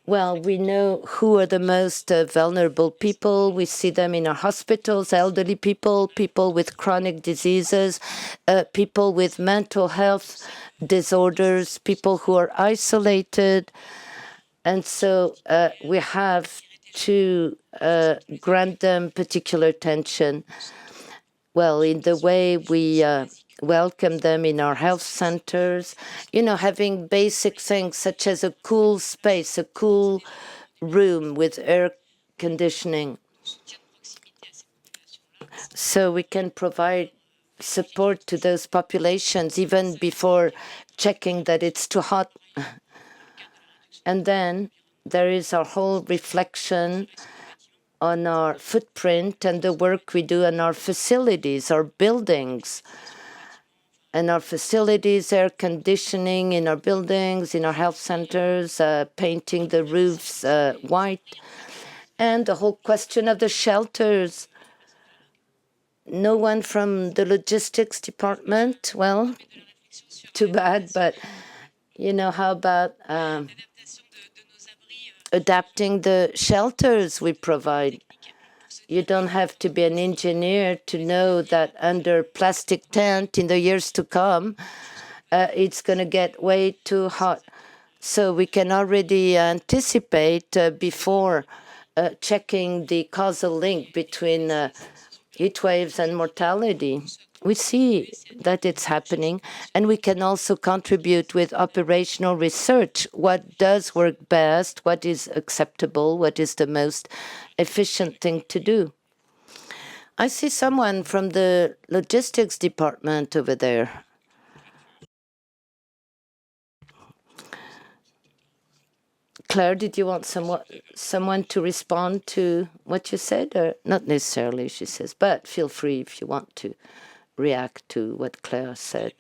Well, we know who are the most vulnerable people. We see them in our hospitals, elderly people, people with chronic diseases, people with mental health disorders, people who are isolated. And so we have to grant them particular attention. Well, in the way we welcome them in our health centers, having basic things such as a cool space, a cool room with air conditioning. So we can provide support to those populations even before checking that it's too hot. And then there is our whole reflection on our footprint and the work we do in our facilities, our buildings. And our facilities, air conditioning in our buildings, in our health centers, painting the roofs white. And the whole question of the shelters. No one from the logistics department? Well, too bad, but how about adapting the shelters we provide? You don't have to be an engineer to know that under plastic tent in the years to come, it's going to get way too hot. So we can already anticipate before checking the causal link between heat waves and mortality. We see that it's happening, and we can also contribute with operational research. What does work best? What is acceptable? What is the most efficient thing to do? I see someone from the logistics department over there. Claire, did you want someone to respond to what you said? Or not necessarily, she says, but feel free if you want to react to what Claire said.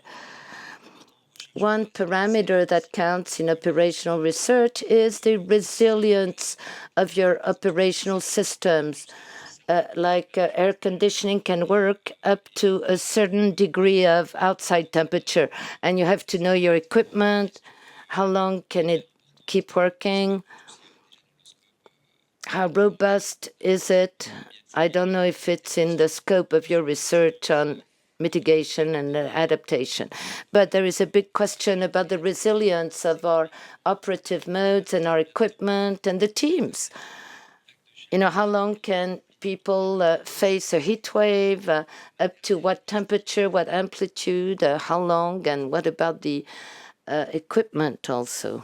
One parameter that counts in operational research is the resilience of your operational systems. Like air conditioning can work up to a certain degree of outside temperature, and you have to know your equipment, how long can it keep working, how robust is it. I don't know if it's in the scope of your research on mitigation and adaptation. But there is a big question about the resilience of our operative modes and our equipment and the teams. How long can people face a heat wave, up to what temperature, what amplitude, how long, and what about the equipment also,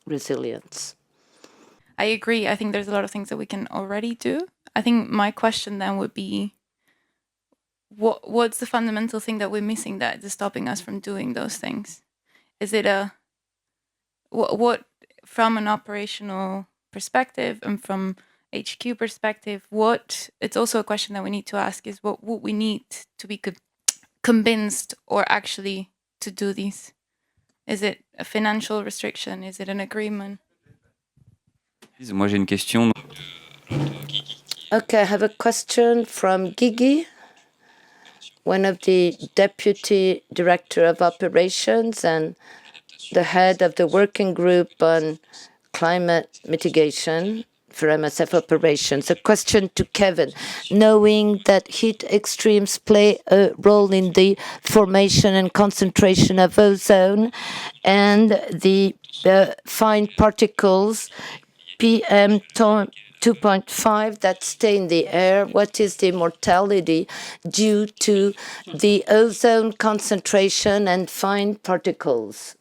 resilience? I agree. I think there's a lot of things that we can already do. I think my question then would be, what's the fundamental thing that we're missing that is stopping us from doing those things? Is it what from an operational perspective and from HQ perspective, it's also a question that we need to ask is what would we need to be convinced or actually to do these? Is it a financial restriction? Is it an agreement? Moi, j'ai une question. Okay, I have a question from Gigi, one of the deputy director of operations and the head of the working group on climate mitigation for MSF operations. A question to Kévin. Knowing that heat extremes play a role in the formation and concentration of ozone and the fine particles, PM 2.5 that stay in the air, what is the mortality due to the ozone concentration and fine particles?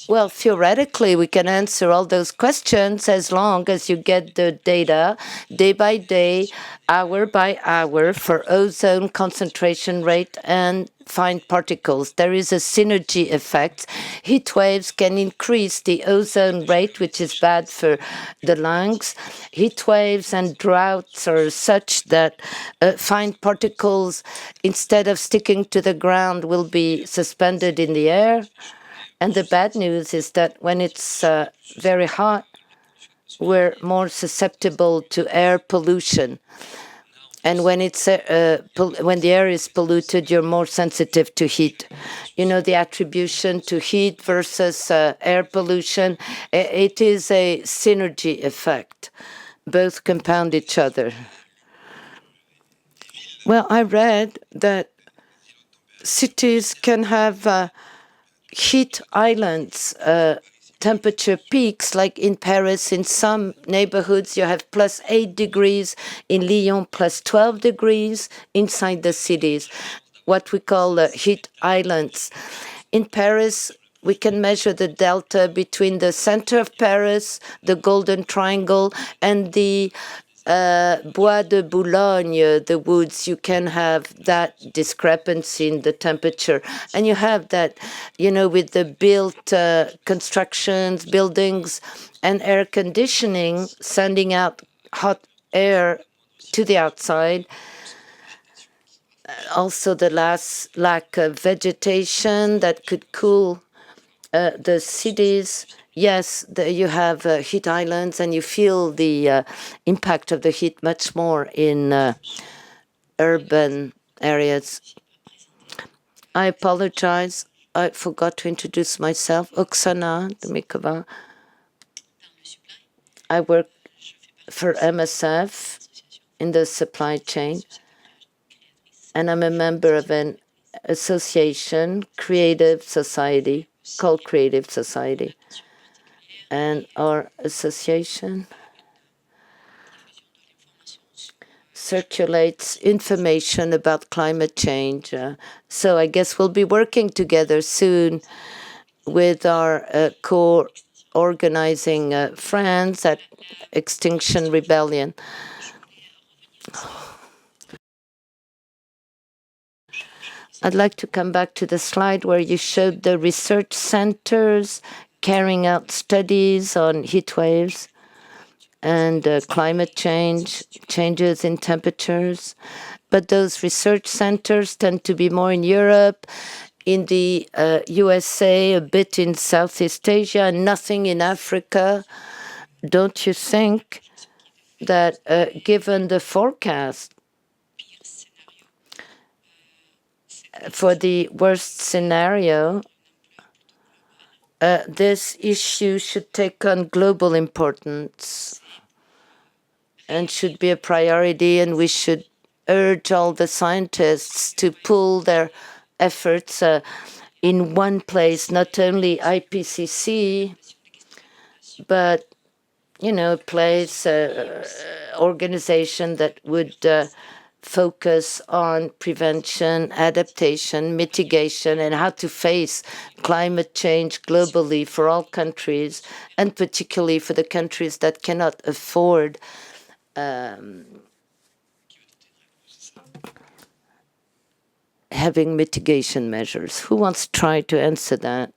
Well, theoretically, we can answer all those questions as long as you get the data day by day, hour by hour for ozone concentration rate and fine particles. There is a synergy effect. Heat waves can increase the ozone rate, which is bad for the lungs. Heat waves and droughts are such that fine particles, instead of sticking to the ground, will be suspended in the air. And the bad news is that when it's very hot, we're more susceptible to air pollution. And when when the air is polluted, you're more sensitive to heat. You know, the attribution to heat versus air pollution, it is a synergy effect. Both compound each other. Well, I read that cities can have heat islands, temperature peaks, like in Paris. In some neighborhoods, you have +8 degrees. In Lyon, +12 degrees inside the cities, what we call heat islands. In Paris, we can measure the delta between the center of Paris, the Golden Triangle, and the Bois de Boulogne, the woods. You can have that discrepancy in the temperature. And you have that, you know, with the built constructions, buildings, and air conditioning, sending out hot air to the outside. Also, the lack of vegetation that could cool the cities. Yes, you have heat islands, and you feel the impact of the heat much more in urban areas. I apologize. I forgot to introduce myself. Oksana Dmytkova. I work for MSF in the supply chain, and I'm a member of an association, Creative Society, called Creative Society. And our association circulates information about climate change. So I guess we'll be working together soon with our co-organizing friends at Extinction Rebellion. I'd like to come back to the slide where you showed the research centers carrying out studies on heat waves and climate change, changes in temperatures. But those research centers tend to be more in Europe, in the USA, a bit in Southeast Asia, and nothing in Africa. Don't you think that given the forecast for the worst scenario, this issue should take on global importance and should be a priority, and we should urge all the scientists to pool their efforts in one place, not only IPCC, but place, organization that would focus on prevention, adaptation, mitigation, and how to face climate change globally for all countries, and particularly for the countries that cannot afford having mitigation measures. Who wants to try to answer that?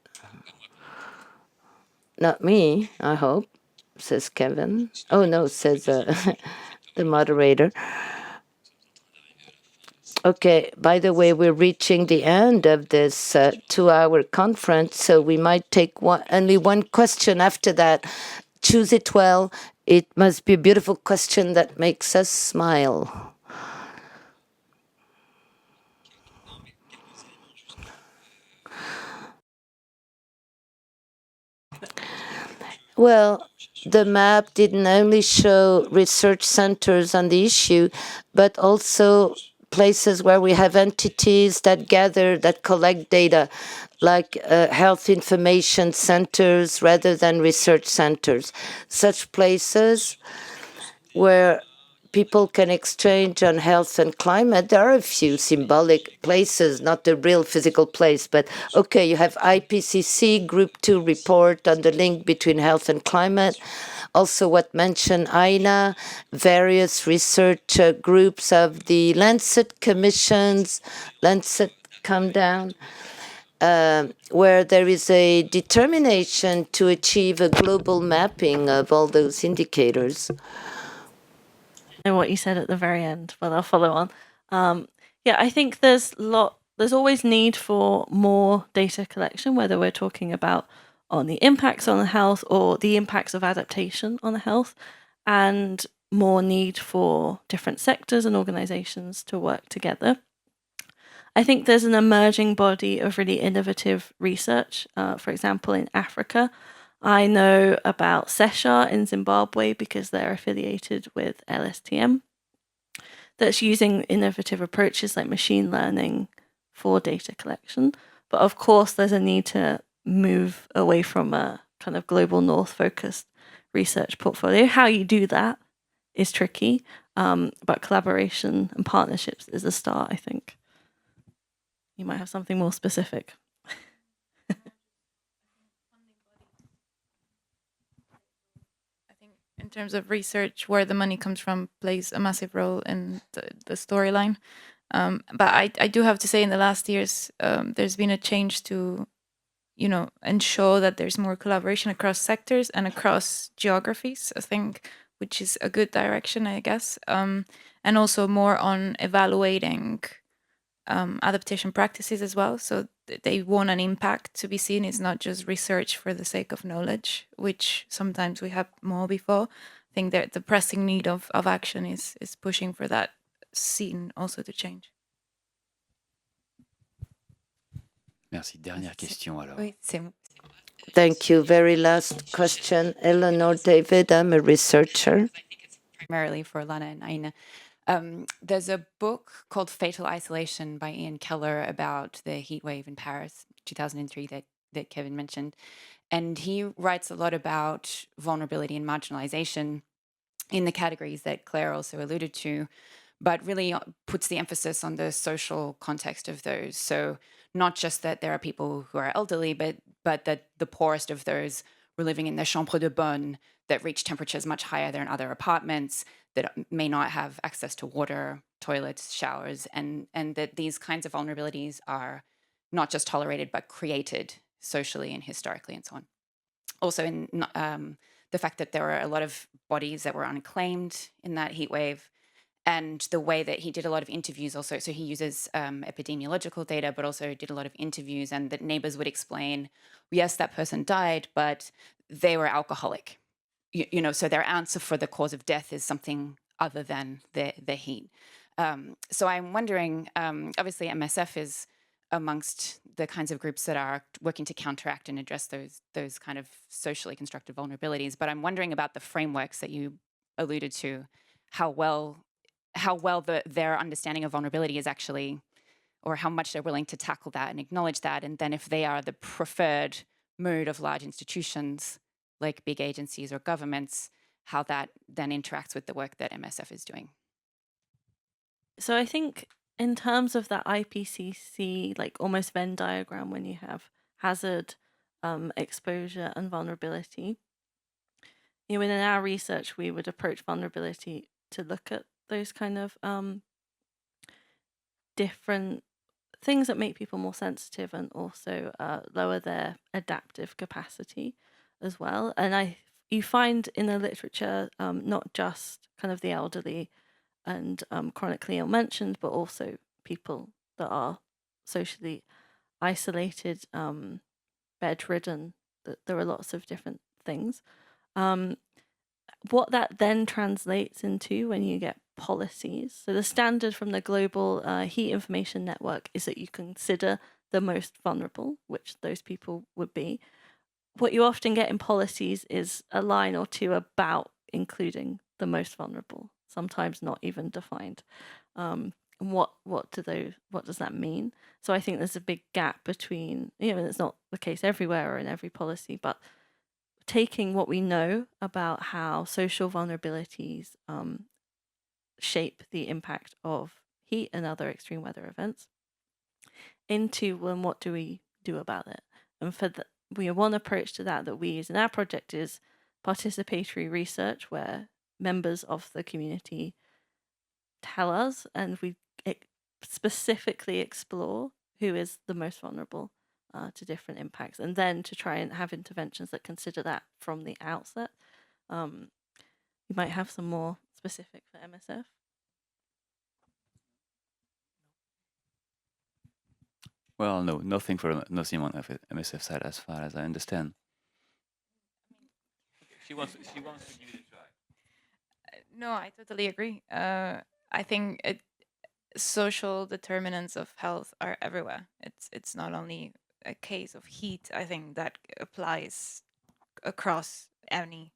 Not me, I hope, says Kévin. Oh, no, says the moderator. Okay, by the way, we're reaching the end of this 2-hour conference, so we might take only one question after that. Choose it well. It must be a beautiful question that makes us smile. Well, the map didn't only show research centers on the issue, but also places where we have entities that gather, that collect data, like health information centers rather than research centers. Such places where people can exchange on health and climate. There are a few symbolic places, not the real physical place, but okay, you have IPCC Group 2 report on the link between health and climate. Also what mentioned Aina, various research groups of the Lancet commissions, Lancet come down, where there is a determination to achieve a global mapping of all those indicators. And what you said at the very end, but I'll follow on. Yeah, I think there's always need for more data collection, whether we're talking about on the impacts on the health or the impacts of adaptation on the health, and more need for different sectors and organizations to work together. I think there's an emerging body of really innovative research, for example, in Africa. I know about SESHA in Zimbabwe because they're affiliated with LSTM, that's using innovative approaches like machine learning for data collection. But of course, there's a need to move away from a kind of global north focused research portfolio. How you do that is tricky, but collaboration and partnerships is a start, I think. You might have something more specific. In terms of research, where the money comes from plays a massive role in the storyline. But I do have to say, in the last years, there's been a change to, ensure that there's more collaboration across sectors and across geographies, I think, which is a good direction, I guess. And also more on evaluating adaptation practices as well. So they want an impact to be seen. It's not just research for the sake of knowledge, which sometimes we have more before. I think that the pressing need of action is pushing for that scene also to change. Merci. Dernière question alors. Oui, c'est Thank you. Very last question. Eleanor David, I'm a researcher. primarily for Lana and Aina. There's a book called Fatal Isolation by Ian Keller about the heat wave in Paris, 2003, that Kévin mentioned. And he writes a lot about vulnerability and marginalization in the categories that Claire also alluded to, but really puts the emphasis on the social context of those. So not just that there are people who are elderly, but that the poorest of those were living in the chambre de bonne that reach temperatures much higher than other apartments, that may not have access to water, toilets, showers, and that these kinds of vulnerabilities are not just tolerated, but created socially and historically and so on. Also in the fact that there were a lot of bodies that were unclaimed in that heat wave, and the way that he did a lot of interviews also. So he uses epidemiological data, but also did a lot of interviews, and that neighbors would explain, yes, that person died, but they were alcoholic. So their answer for the cause of death is something other than the heat. So I'm wondering, obviously MSF is amongst the kinds of groups that are working to counteract and address those kind of socially constructed vulnerabilities. But I'm wondering about the frameworks that you alluded to, how well their understanding of vulnerability is actually, or how much they're willing to tackle that and acknowledge that. And then if they are the preferred mode of large institutions, like big agencies or governments, how that then interacts with the work that MSF is doing. So I think in terms of that IPCC, like almost Venn diagram, when you have hazard, exposure, and vulnerability, you know, within our research, we would approach vulnerability to look at those kind of different things that make people more sensitive and also lower their adaptive capacity as well. And you find in the literature not just kind of the elderly and chronically ill mentioned, but also people that are socially isolated, bedridden. That there are lots of different things. What that then translates into when you get policies. So the standard from the Global Heat Information Network is that you consider the most vulnerable, which those people would be. What you often get in policies is a line or two about including the most vulnerable, sometimes not even defined. And what does that mean? So I think there's a big gap between, you know, it's not the case everywhere or in every policy, but taking what we know about how social vulnerabilities shape the impact of heat and other extreme weather events into, well, what do we do about it? And for one approach to that we use in our project is participatory research, where members of the community tell us, and we specifically explore who is the most vulnerable to different impacts, and then to try and have interventions that consider that from the outset. You might have some more specific for MSF. Well, no, nothing on MSF side as far as I understand. She wants to give it a try. No, I totally agree. I think social determinants of health are everywhere. It's not only a case of heat. I think that applies across any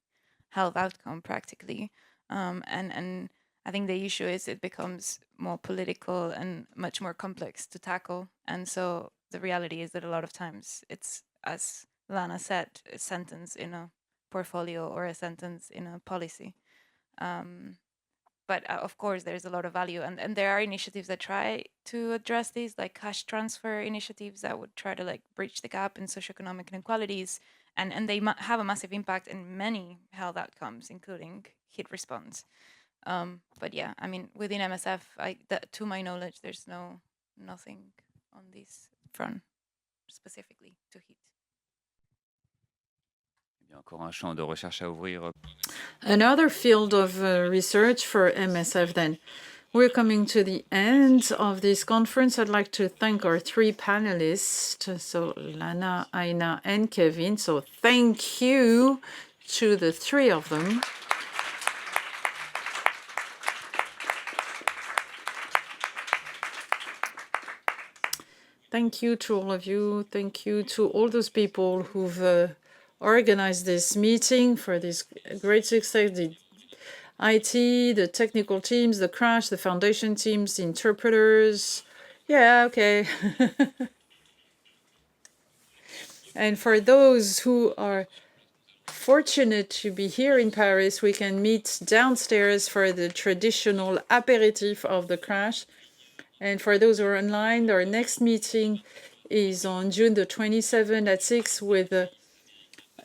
health outcome practically. And I think the issue is it becomes more political and much more complex to tackle. And so the reality is that a lot of times it's, as Lana said, a sentence in a portfolio or a sentence in a policy. But of course, there's a lot of value. And there are initiatives that try to address these, like cash transfer initiatives that would try to like bridge the gap in socioeconomic inequalities. And they have a massive impact in many health outcomes, including heat response. But yeah, I mean, within MSF, to my knowledge, there's nothing on this front specifically to heat. Encore un champ de recherche à ouvrir. Another field of research for MSF then. We're coming to the end of this conference. I'd like to thank our three panelists, so Lana, Aina, and Kévin. So thank you to the three of them. Thank you to all of you. Thank you to all those people who've organized this meeting for this great success. The IT, the technical teams, the crash, the foundation teams, the interpreters. Yeah, okay. And for those who are fortunate to be here in Paris, we can meet downstairs for the traditional aperitif of the crash. And for those who are online, our next meeting is on June the 27th at 6 with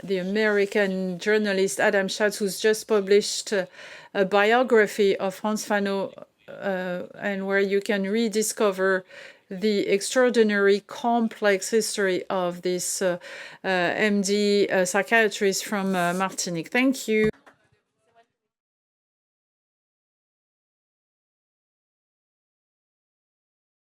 the American journalist Adam Schatz, who's just published a biography of Frantz Fanon, and where you can rediscover the extraordinary complex history of this MD psychiatrist from Martinique. Thank you.